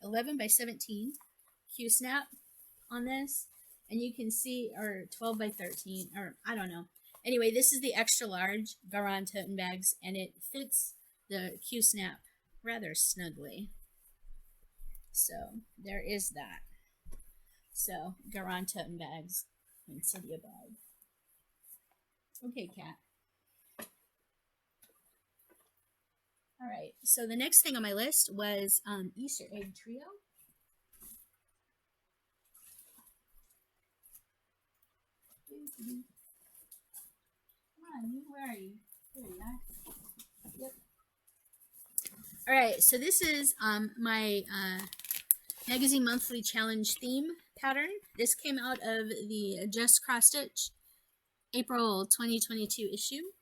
11 by 17 Q-snap on this, and you can see, or 12 by 13, or I don't know. Anyway, this is the extra large Garan tote bags, and it fits the Q-snap rather snugly. So there is that. So Garan tote bags and Cydia bag. Okay, cat. All right, so the next thing on my list was Easter egg trio. Come on, where are you? There you are. Yep. All right, so this is my Magazine Monthly Challenge theme pattern. This came out of the Just Cross Stitch April 2022 issue.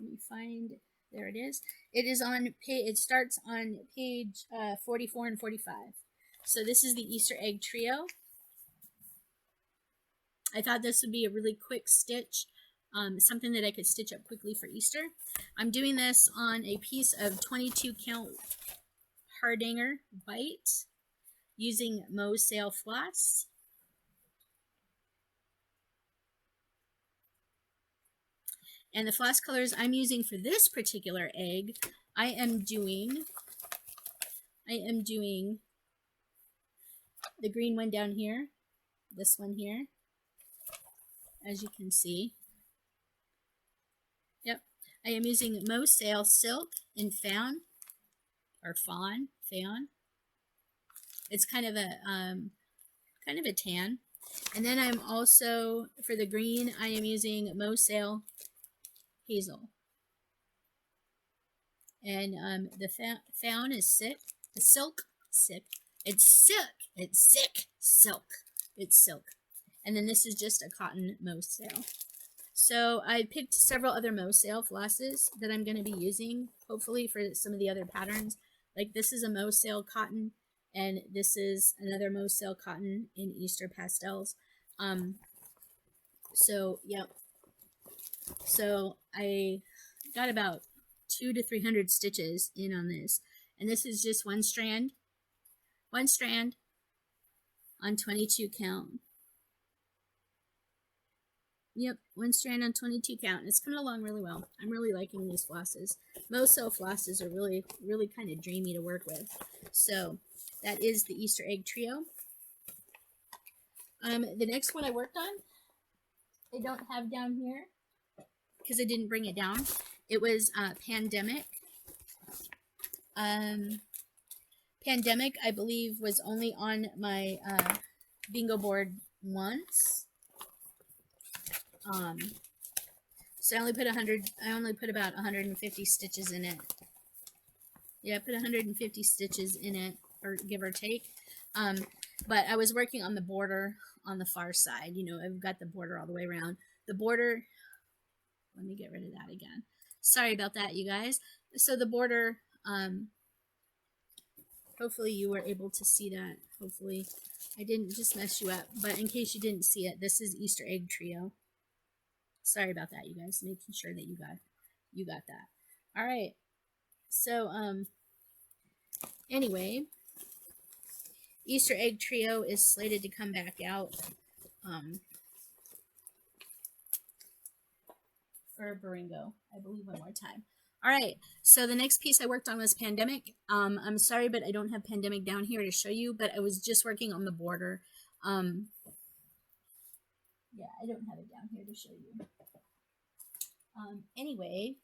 Let me find, there it is. It is on it starts on page 44 and 45. So this is the Easter egg trio. I thought this would be a really quick stitch, something that I could stitch up quickly for Easter. I'm doing this on a piece of 22 count Hardanger white using Mo's Sale floss. And the floss colors I'm using for this particular egg, I am doing I am doing the green one down here, this one here, as you can see. Yep, I am using Mo Sail Silk in Fawn, or Fawn. It's kind of a tan. And then I'm also, for the green, I am using Mo Sail Hazel. And the Fawn is sick. The silk, sick. It's silk. And then this is just a cotton Mo Sail. So I picked several other Mo Sail flosses that I'm going to be using, hopefully for some of the other patterns. Like this is a Mo Sail cotton, and this is another Mo Sail cotton in Easter pastels. So yeah. So I got about 200 to 300 stitches in on this, and this is just one strand on 22 count. Yep, one strand on 22 count. It's coming along really well. I'm really liking these flosses. Mo Sail flosses are really kind of dreamy to work with. So that is the Easter egg trio. The next one I worked on, I don't have down here because I didn't bring it down. It was Pandemic. Pandemic, I believe, was only on my bingo board once. So I only put about 150 stitches in it. Yeah, I put 150 stitches in it, or give or take. But I was working on the border on the far side. You know, I've got the border all the way around. The border, let me get rid of that again. Sorry about that, you guys. So the border, hopefully you were able to see that. Hopefully I didn't just mess you up. But in case you didn't see it, this is Easter egg trio. Sorry about that, you guys. Making sure that you got that. All right. So anyway, Easter egg trio is slated to come back out for Baringo, I believe, one more time. All right, so the next piece I worked on was Pandemic. I'm sorry, but I don't have Pandemic down here to show you, but I was just working on the border. Yeah, I don't have it down here to show you. Anyway,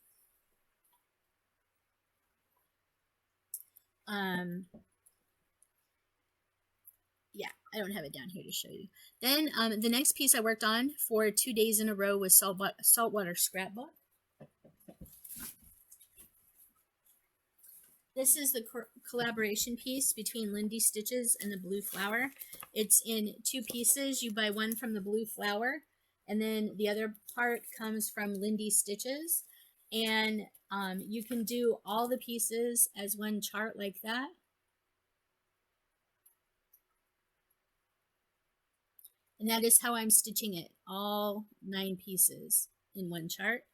yeah, I don't have it down here to show you. Then the next piece I worked on for 2 days in a row was Saltwater Scrapbook. This is the collaboration piece between Lindy Stitches and the Blue Flower. It's in 2 pieces. You buy one from the Blue Flower, and then the other part comes from Lindy Stitches. And you can do all the pieces as one chart like that. And that is how I'm stitching it, all 9 pieces in one chart.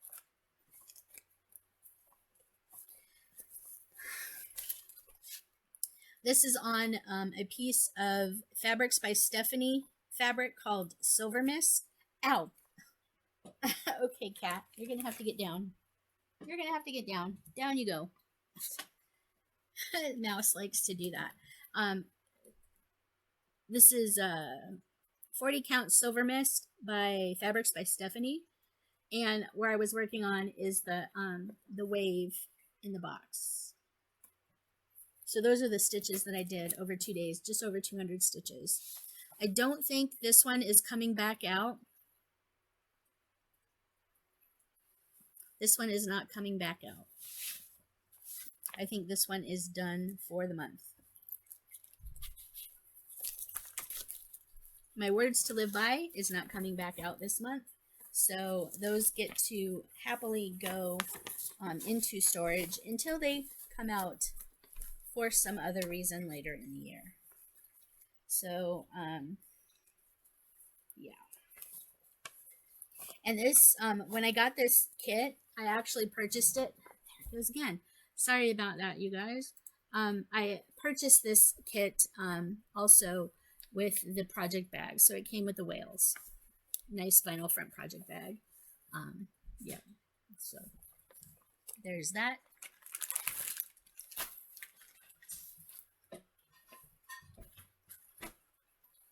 This is on a piece of Fabrics by Stephanie fabric called Silver Mist. Ow. Okay, cat, you're going to have to get down. You're going to have to get down. Down you go. Mouse likes to do that. This is 40 count Silver Mist by Fabrics by Stephanie. And where I was working on is the wave in the box. So those are the stitches that I did over 2 days, just over 200 stitches. I don't think this one is coming back out. This one is not coming back out. I think this one is done for the month. My Words to Live By is not coming back out this month. So those get to happily go into storage until they come out for some other reason later in the year. So, yeah. And this, when I got this kit, I actually purchased it. There it goes again. Sorry about that, you guys. I purchased this kit also with the project bag. So it came with the whales. Nice vinyl front project bag. Yeah. So there's that.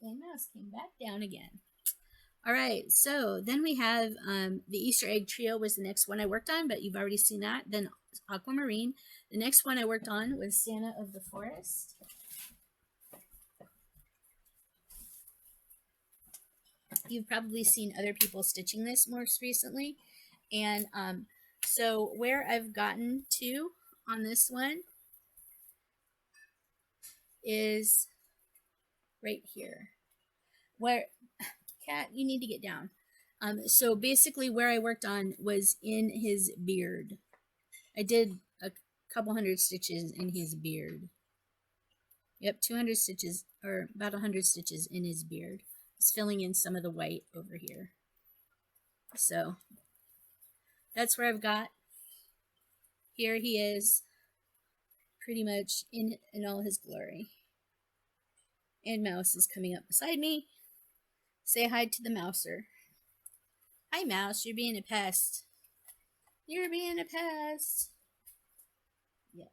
and mouse came back down again. All right, so then we have the Easter egg trio was the next one I worked on, but you've already seen that. Then aquamarine. The next one I worked on was Santa of the Forest. You've probably seen other people stitching this most recently. And so where I've gotten to on this one is right here. Where, Cat, you need to get down. So basically where I worked on was in his beard. I did a couple hundred stitches in his beard. Yep, 200 stitches, or about 100 stitches in his beard. It's filling in some of the white over here. So that's where I've got. Here he is, pretty much in all his glory. And Mouse is coming up beside me. Say hi to the mouser. Hi, Mouse, you're being a pest. You're being a pest. Yeah.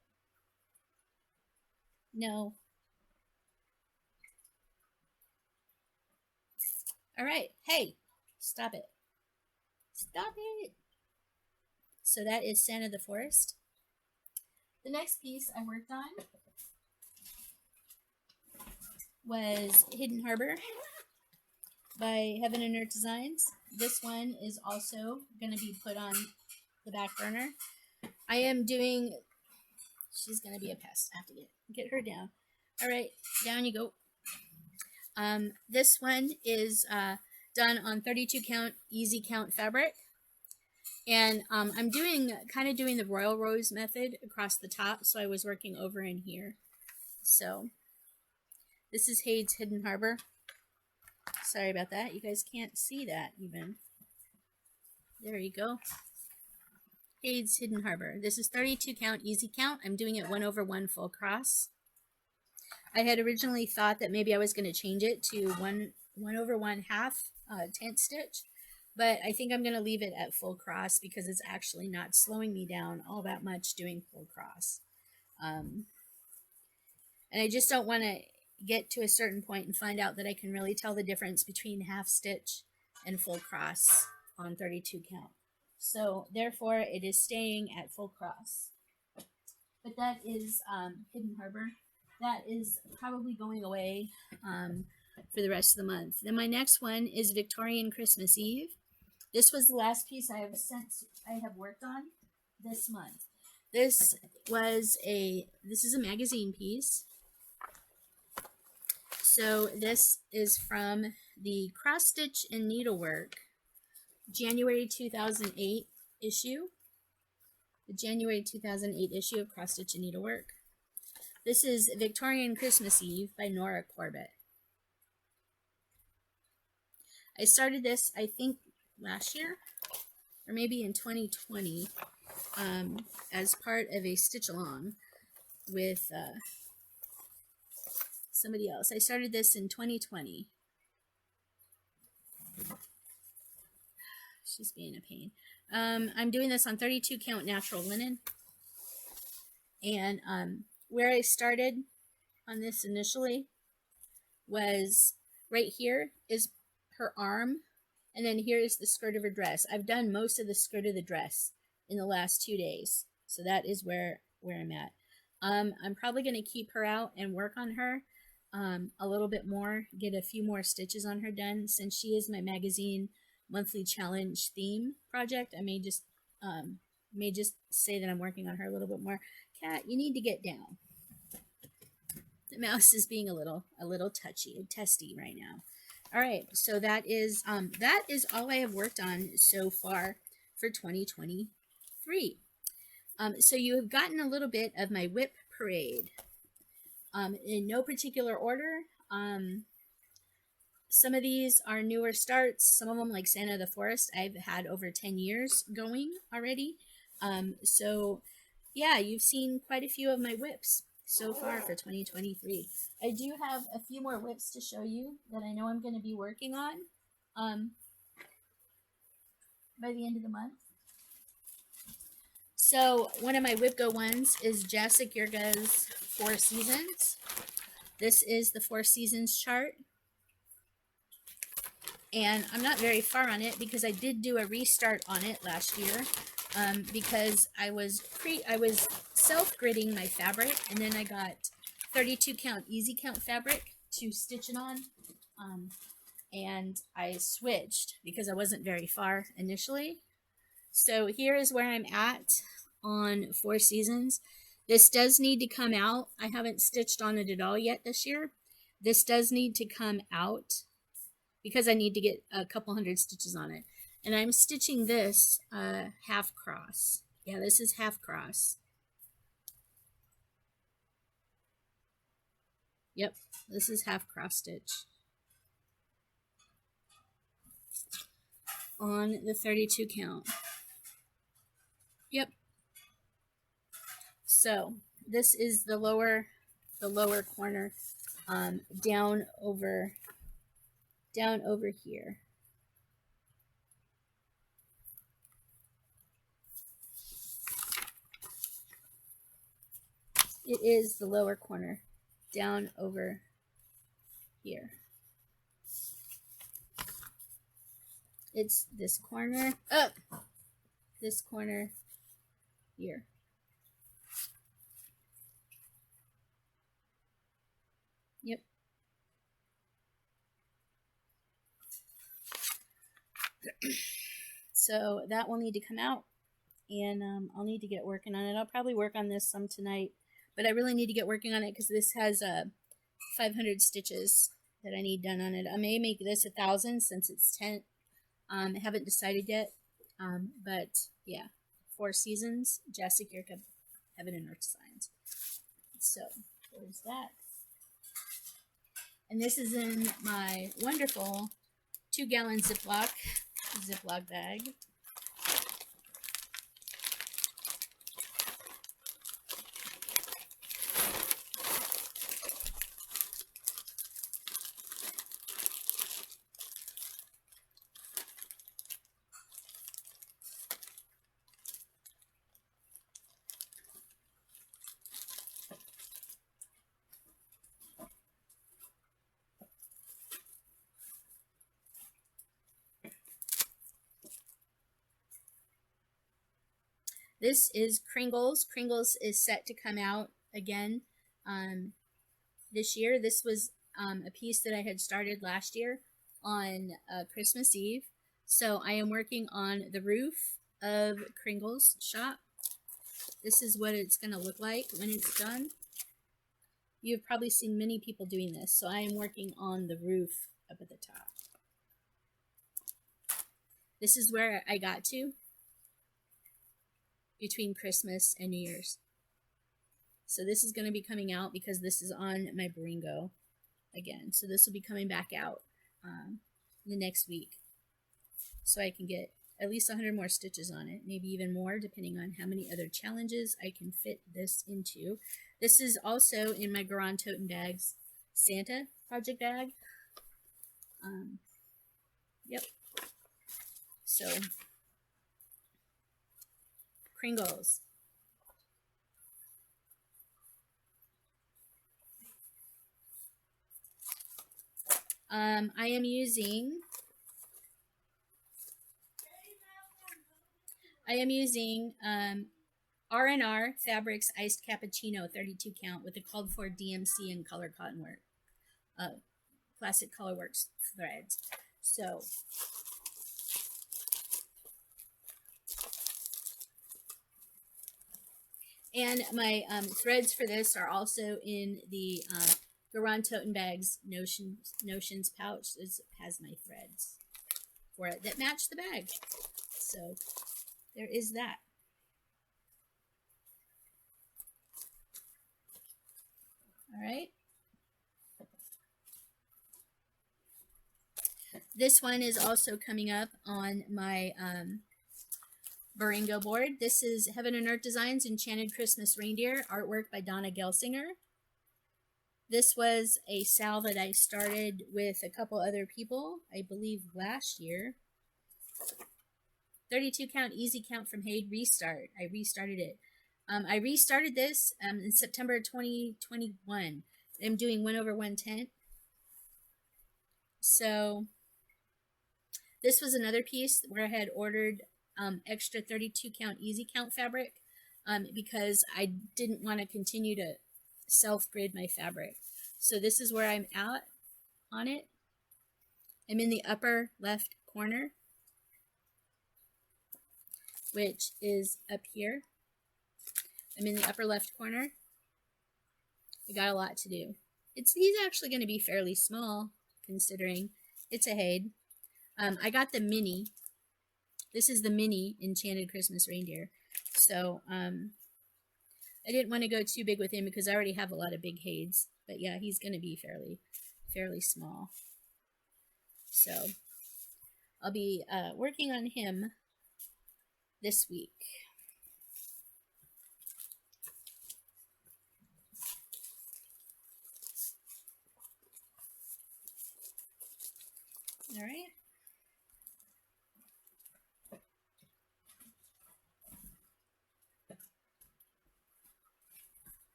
No. All right. Hey, stop it. Stop it. So that is Santa of the Forest. The next piece I worked on was Hidden Harbor by Heaven and Earth Designs. This one is also going to be put on the back burner. I am doing, she's going to be a pest. I have to get her down. All right, down you go. This one is done on 32 count easy count fabric, and I'm kind of doing the Royal Rose method across the top, so I was working over in here. So this is Hade's Hidden Harbor. Sorry about that, you guys can't see that even. There you go. Hade's Hidden Harbor. This is 32 count easy count. I'm doing it 1/1 full cross. I had originally thought that maybe I was going to change it to 1/1 half tent stitch, but I think I'm going to leave it at full cross because it's actually not slowing me down all that much doing full cross. And I just don't want to get to a certain point and find out that I can really tell the difference between half stitch and full cross on 32 count. So therefore it is staying at full cross. But that is Hidden Harbor. That is probably going away for the rest of the month. Then my next one is Victorian Christmas Eve. This was the last piece I have worked on this month. This is a magazine piece. So this is from the Cross Stitch and Needlework January 2008 issue. The January 2008 issue of Cross Stitch and Needlework. This is Victorian Christmas Eve by Nora Corbett. I started this, I think, last year, or maybe in 2020, as part of a stitch along with somebody else. I started this in 2020. She's being a pain. I'm doing this on 32 count natural linen. And where I started on this initially was right here is her arm, and then here is the skirt of her dress. I've done most of the skirt of the dress in the last 2 days, so that is where I'm at. I'm probably going to keep her out and work on her a little bit more, get a few more stitches on her done. Since she is my magazine monthly challenge theme project, I may just say that I'm working on her a little bit more. Cat, you need to get down. The mouse is being a little testy right now. All right, so that is all I have worked on so far for 2023. So you have gotten a little bit of my WIP Parade. In no particular order. Some of these are newer starts. Some of them, like Santa of the Forest, I've had over 10 years going already. So yeah, you've seen quite a few of my WIPs so far for 2023. I do have a few more WIPs to show you that I know I'm going to be working on by the end of the month. So one of my WIP Go ones is Jessica Yurga's 4 Seasons. This is the 4 Seasons chart and I'm not very far on it because I did do a restart on it last year, because I was self-gridding my fabric, and then I got 32 count easy count fabric to stitch it on, and I switched because I wasn't very far initially. So here is where I'm at on Four Seasons. This does need to come out. I haven't stitched on it at all yet this year. This does need to come out because I need to get a couple hundred stitches on it. And I'm stitching this half cross. Yeah, this is half cross. Yep, this is half cross stitch on the 32 count. Yep. So this is the lower corner, down over here. It is the lower corner down over here. It's this corner up, this corner here. Yep. So that will need to come out, and I'll need to get working on it. I'll probably work on this some tonight, but I really need to get working on it because this has 500 stitches that I need done on it. I may make this 1,000 since it's 10. I haven't decided yet, but yeah, Four Seasons, Jessica Kirka, Heaven and Earth Designs. So there's that. And this is in my wonderful 2-gallon Ziploc bag. This is Kringles. Kringles is set to come out again this year. This was a piece that I had started last year on Christmas Eve. So I am working on the roof of Kringles shop. This is what it's going to look like when it's done. You've probably seen many people doing this. So I am working on the roof up at the top. This is where I got to between Christmas and New Year's. So this is going to be coming out because this is on my Baringo again. So this will be coming back out the next week. So I can get at least 100 more stitches on it, maybe even more depending on how many other challenges I can fit this into. This is also in my Garan Toten Bags Santa project bag. Yep. So Kringles. I am using R&R Fabrics Iced Cappuccino 32 count with the called for DMC and color cotton work, classic colorworks threads. So and my threads for this are also in the Garan Toten Bags Notions pouch. It has my threads for it that match the bag. So there is that. All right. This one is also coming up on my Baringo board. This is Heaven and Earth Designs Enchanted Christmas Reindeer, artwork by Donna Gelsinger. This was a sal that I started with a couple other people, I believe last year. 32 count, easy count from Haid Restart. I restarted it. I restarted this in September 2021. I'm doing 1/110. So This was another piece where I had ordered extra 32 count easy count fabric because I didn't want to continue to self-grid my fabric. So this is where I'm at on it. I'm in the upper left corner, which is up here. I'm in the upper left corner. I got a lot to do. He's actually going to be fairly small considering it's a Haid. I got the mini. This is the mini Enchanted Christmas Reindeer. So I didn't want to go too big with him because I already have a lot of big Haids. But yeah, he's going to be fairly small. So I'll be working on him this week. All right.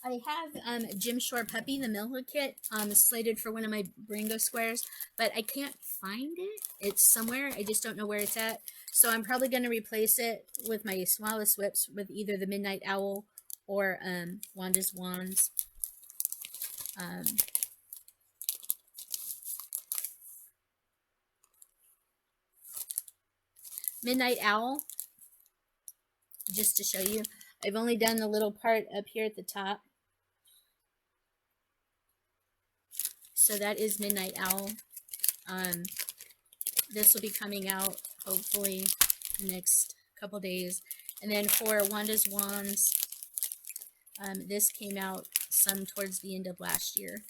I have Jim Shore Puppy, the Mill Hook kit, slated for one of my Bringo squares, but I can't find it. It's somewhere. I just don't know where it's at. So I'm probably going to replace it with my smallest WIPs with either the Midnight Owl or Wanda's Wands. Midnight Owl, just to show you, I've only done the little part up here at the top. So that is Midnight Owl. This will be coming out hopefully the next couple days. And then for Wanda's Wands, this came out some towards the end of last year.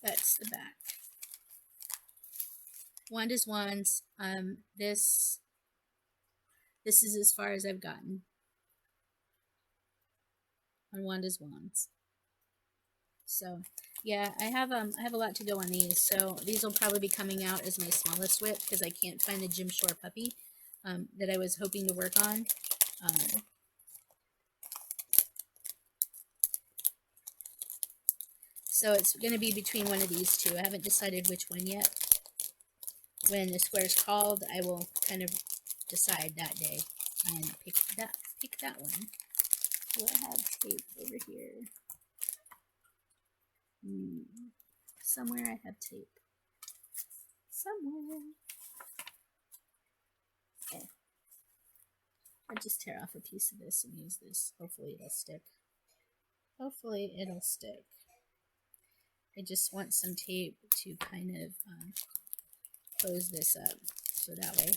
That's the back. Wanda's Wands, this is as far as I've gotten on Wanda's Wands. So yeah, I have a lot to go on these. So these will probably be coming out as my smallest WIP because I can't find the Jim Shore Puppy that I was hoping to work on. So it's going to be between one of these two. I haven't decided which one yet. When the square's called, I will kind of decide that day and pick that one. Do I have tape over here? Somewhere I have tape. Somewhere. Okay. I'll just tear off a piece of this and use this. Hopefully it'll stick. Hopefully it'll stick. I just want some tape to kind of close this up so that way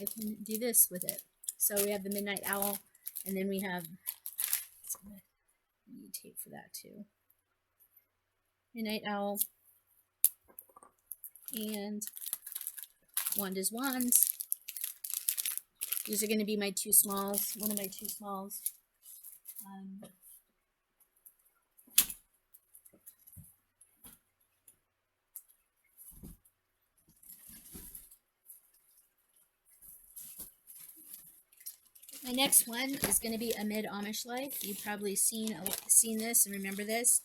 I can do this with it. So we have the Midnight Owl, and then we have, I need tape for that too. Midnight Owl and Wanda's Wands. These are going to be my two smalls, one of my two smalls. My next one is going to be Amid Amish Life. You've probably seen this and remember this.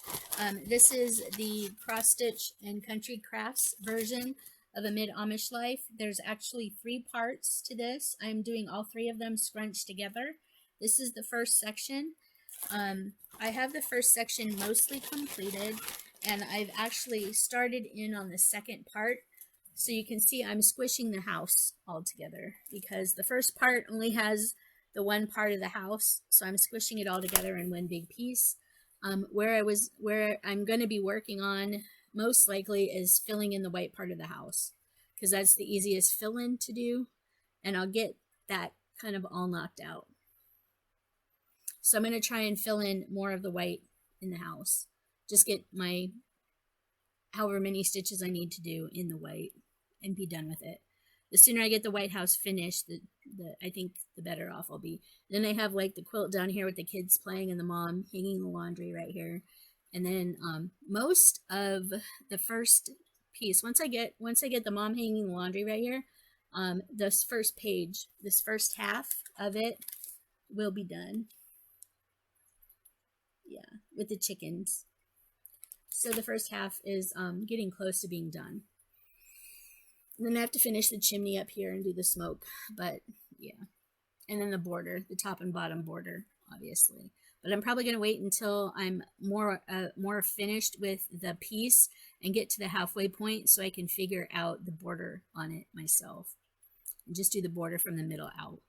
This is the cross stitch and country crafts version of Amid Amish Life. There's actually 3 parts to this. I'm doing all 3 of them scrunched together. This is the first section. I have the first section mostly completed, and I've actually started in on the second part. So you can see I'm squishing the house all together because the first part only has the one part of the house, so I'm squishing it all together in one big piece. Where I'm going to be working on most likely is filling in the white part of the house because that's the easiest fill in to do, and I'll get that kind of all knocked out. So I'm going to try and fill in more of the white in the house. Just get my however many stitches I need to do in the white and be done with it. The sooner I get the white house finished, I think the better off I'll be. Then I have like the quilt down here with the kids playing and the mom hanging the laundry right here. And then most of the first piece, once I get the mom hanging the laundry right here, this first page, this first half of it will be done. yeah, with the chickens. So the first half is getting close to being done. And then I have to finish the chimney up here and do the smoke, but yeah. And then the border, the top and bottom border, obviously. But I'm probably going to wait until I'm more finished with the piece and get to the halfway point so I can figure out the border on it myself. And just do the border from the middle out.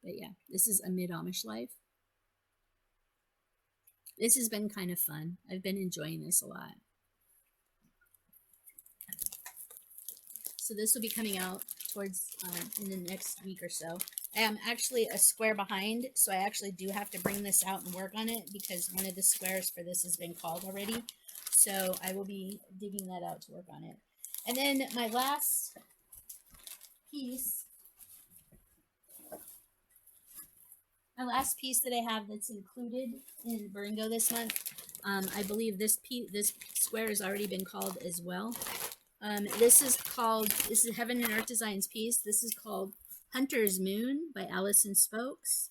But yeah, this is a mid-Amish life. This has been kind of fun. I've been enjoying this a lot. So this will be coming out towards in the next week or so. I am actually a square behind, so I actually do have to bring this out and work on it because one of the squares for this has been called already. So I will be digging that out to work on it. And then my last piece, that I have that's included in Beringo this month, I believe this square has already been called as well. This is Heaven and Earth Designs piece. This is called Hunter's Moon by Allison Spokes.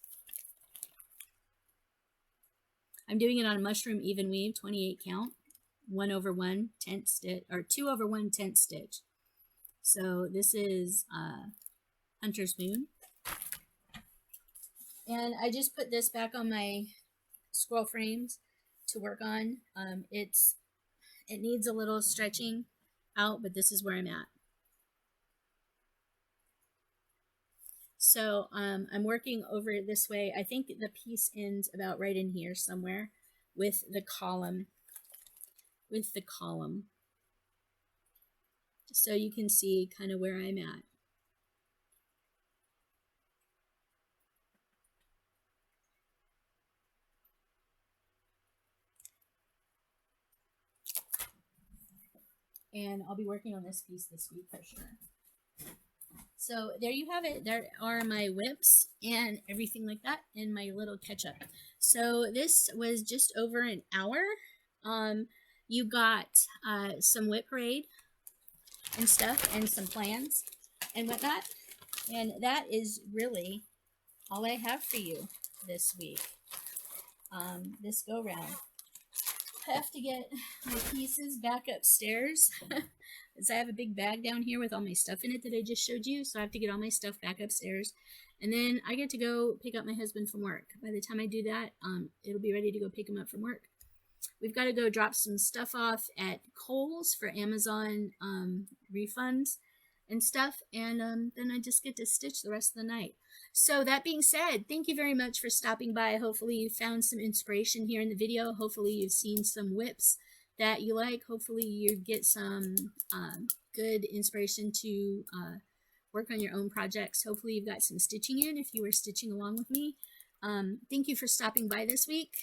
I'm doing it on a mushroom even weave, 28 count, 1/1 tent stitch, or 2/1 tent stitch. So this is Hunter's Moon. And I just put this back on my scroll frames to work on. It needs a little stretching out, but this is where I'm at. So I'm working over it this way. I think the piece ends about right in here somewhere with the column. So you can see kind of where I'm at. And I'll be working on this piece this week for sure. So there you have it. There are my whips and everything like that and my little catch-up. So this was just over an hour. You got some WIP Parade and stuff and some plans and whatnot. And that is really all I have for you this week, this go-round. I have to get my pieces back upstairs. I have a big bag down here with all my stuff in it that I just showed you, so I have to get all my stuff back upstairs. And then I get to go pick up my husband from work. By the time I do that, it'll be ready to go pick him up from work. We've got to go drop some stuff off at Kohl's for Amazon refunds and stuff, and then I just get to stitch the rest of the night. So that being said, thank you very much for stopping by. Hopefully you found some inspiration here in the video. Hopefully you've seen some whips that you like. Hopefully you get some good inspiration to work on your own projects. Hopefully you've got some stitching in if you were stitching along with me. Thank you for stopping by this week.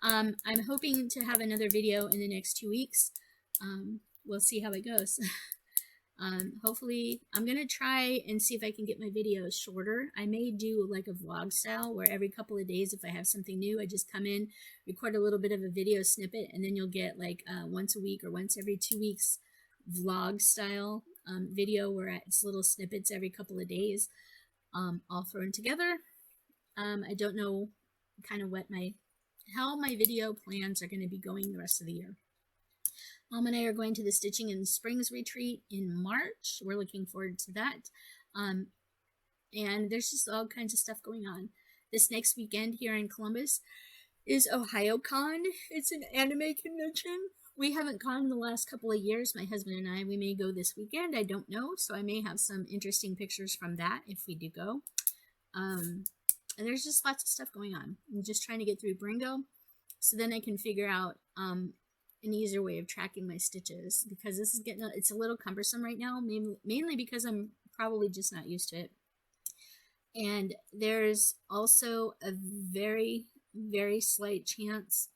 I'm hoping to have another video in the next 2 weeks. We'll see how it goes. Hopefully I'm gonna try and see if I can get my videos shorter. I may do like a vlog style where every couple of days, if I have something new, I just come in, record a little bit of a video snippet, and then you'll get like once a week or once every 2 weeks vlog style video where it's little snippets every couple of days, all thrown together. I don't know kind of how my video plans are going to be going the rest of the year. Mom and I are going to the Stitching in Springs retreat in March. We're looking forward to that. And there's just all kinds of stuff going on. This next weekend here in Columbus is OhioCon. It's an anime convention. We haven't gone in the last couple of years. My husband and I, we may go this weekend. I don't know. So I may have some interesting pictures from that if we do go. And there's just lots of stuff going on. I'm just trying to get through Beringo so then I can figure out an easier way of tracking my stitches, because this is it's a little cumbersome right now, mainly because I'm probably just not used to it. And there's also a very, very slight chance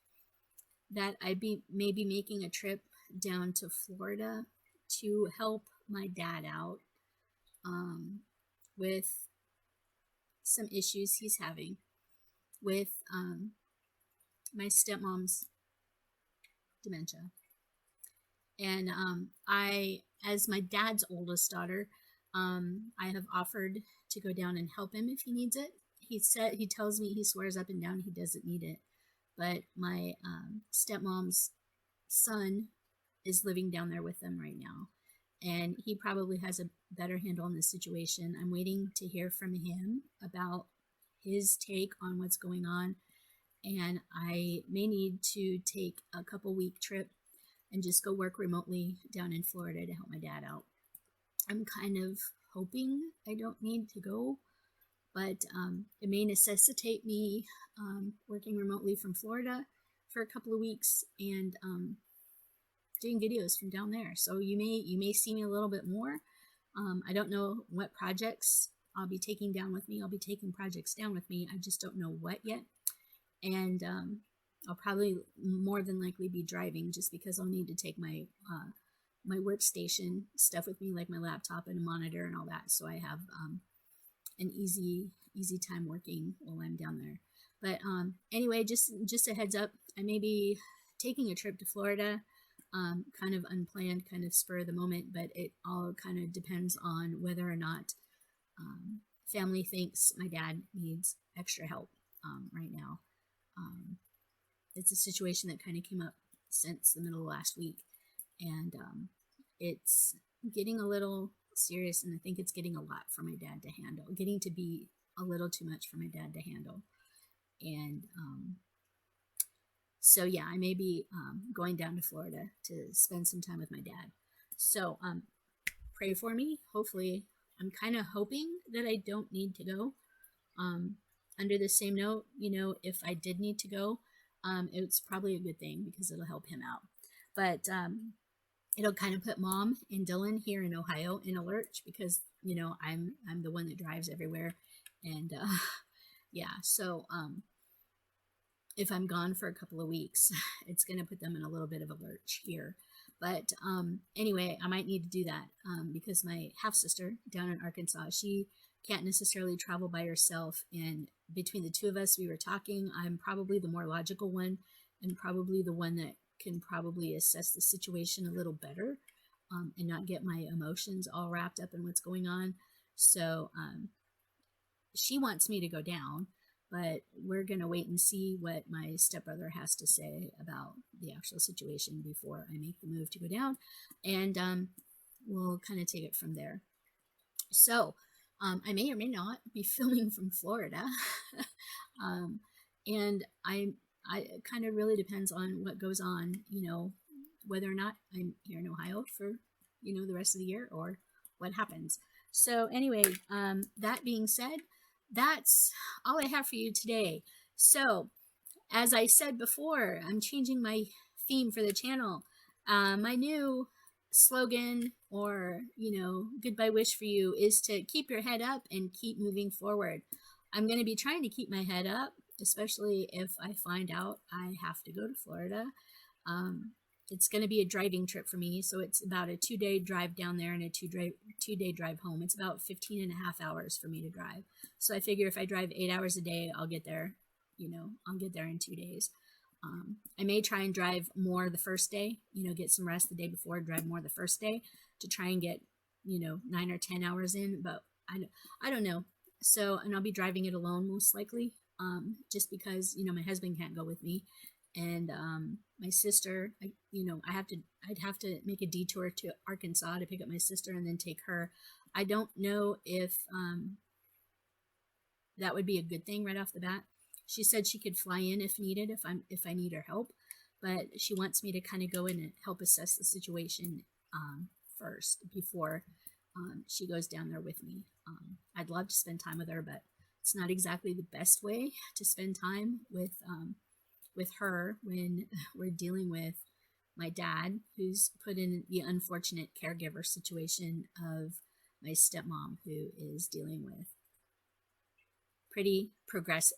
that I may be making a trip down to Florida to help my dad out with some issues he's having with my stepmom's dementia. And I, as my dad's oldest daughter, I have offered to go down and help him if he needs it. he tells me, he swears up and down he doesn't need it, but my stepmom's son is living down there with them right now, and he probably has a better handle on the situation. I'm waiting to hear from him about his take on what's going on, and I may need to take a couple-week trip and just go work remotely down in Florida to help my dad out. I'm kind of hoping I don't need to go, but it may necessitate me working remotely from Florida for a couple of weeks and doing videos from down there. So you may see me a little bit more. I don't know what projects I'll be taking down with me. I'll be taking projects down with me. I just don't know what yet. And I'll probably more than likely be driving, just because I'll need to take my my workstation stuff with me, like my laptop and a monitor and all that, so I have an easy time working while I'm down there. But anyway, just a heads up, I may be taking a trip to Florida, kind of unplanned, kind of spur of the moment, but it all kind of depends on whether or not family thinks my dad needs extra help right now. It's a situation that kind of came up since the middle of last week, and it's getting a little serious, and I think it's getting a lot for my dad to handle, getting to be a little too much for my dad to handle. And so yeah, I may be going down to Florida to spend some time with my dad. So pray for me. Hopefully, I'm kind of hoping that I don't need to go. Under the same note, you know, if I did need to go, it's probably a good thing because it'll help him out. But it'll kind of put Mom and Dylan here in Ohio in a lurch, because, you know, I'm the one that drives everywhere. And yeah, so if I'm gone for a couple of weeks, it's going to put them in a little bit of a lurch here. But anyway, I might need to do that because my half-sister down in Arkansas, she can't necessarily travel by herself. And between the two of us, we were talking, I'm probably the more logical one, and probably the one that can probably assess the situation a little better and not get my emotions all wrapped up in what's going on. So she wants me to go down, but we're going to wait and see what my stepbrother has to say about the actual situation before I make the move to go down. And we'll kind of take it from there. So I may or may not be filming from Florida. And I kind of really depends on what goes on, you know, whether or not I'm here in Ohio for, you know, the rest of the year, or what happens. So anyway, that being said, that's all I have for you today. So as I said before, I'm changing my theme for the channel. My new slogan, or, you know, goodbye wish for you, is to keep your head up and keep moving forward. I'm going to be trying to keep my head up, especially if I find out I have to go to Florida. It's going to be a driving trip for me, so it's about a 2-day drive down there and a two-day drive home. It's about 15 and a half hours for me to drive. So I figure if I drive 8 hours a day, I'll get there, you know, I'll get there in 2 days. I may try and drive more the first day, you know, get some rest the day before, drive more the first day to try and get, you know, 9 or 10 hours in, but I don't know. So, and I'll be driving it alone most likely, just because, you know, my husband can't go with me. And my sister, I'd have to make a detour to Arkansas to pick up my sister and then take her. I don't know if that would be a good thing right off the bat. She said she could fly in if needed, if I need her help, but she wants me to kind of go in and help assess the situation first before she goes down there with me. I'd love to spend time with her, but it's not exactly the best way to spend time with her when we're dealing with my dad, who's put in the unfortunate caregiver situation of my stepmom, who is dealing with pretty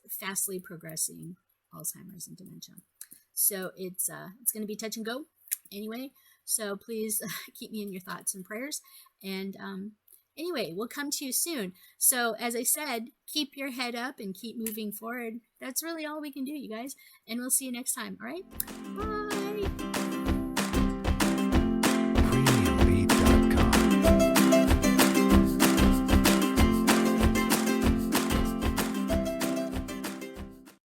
fastly progressing Alzheimer's and dementia. So it's going to be touch and go anyway. So please keep me in your thoughts and prayers. And anyway, we'll come to you soon. So as I said, keep your head up and keep moving forward. That's really all we can do, you guys. And we'll see you next time. All right. Bye.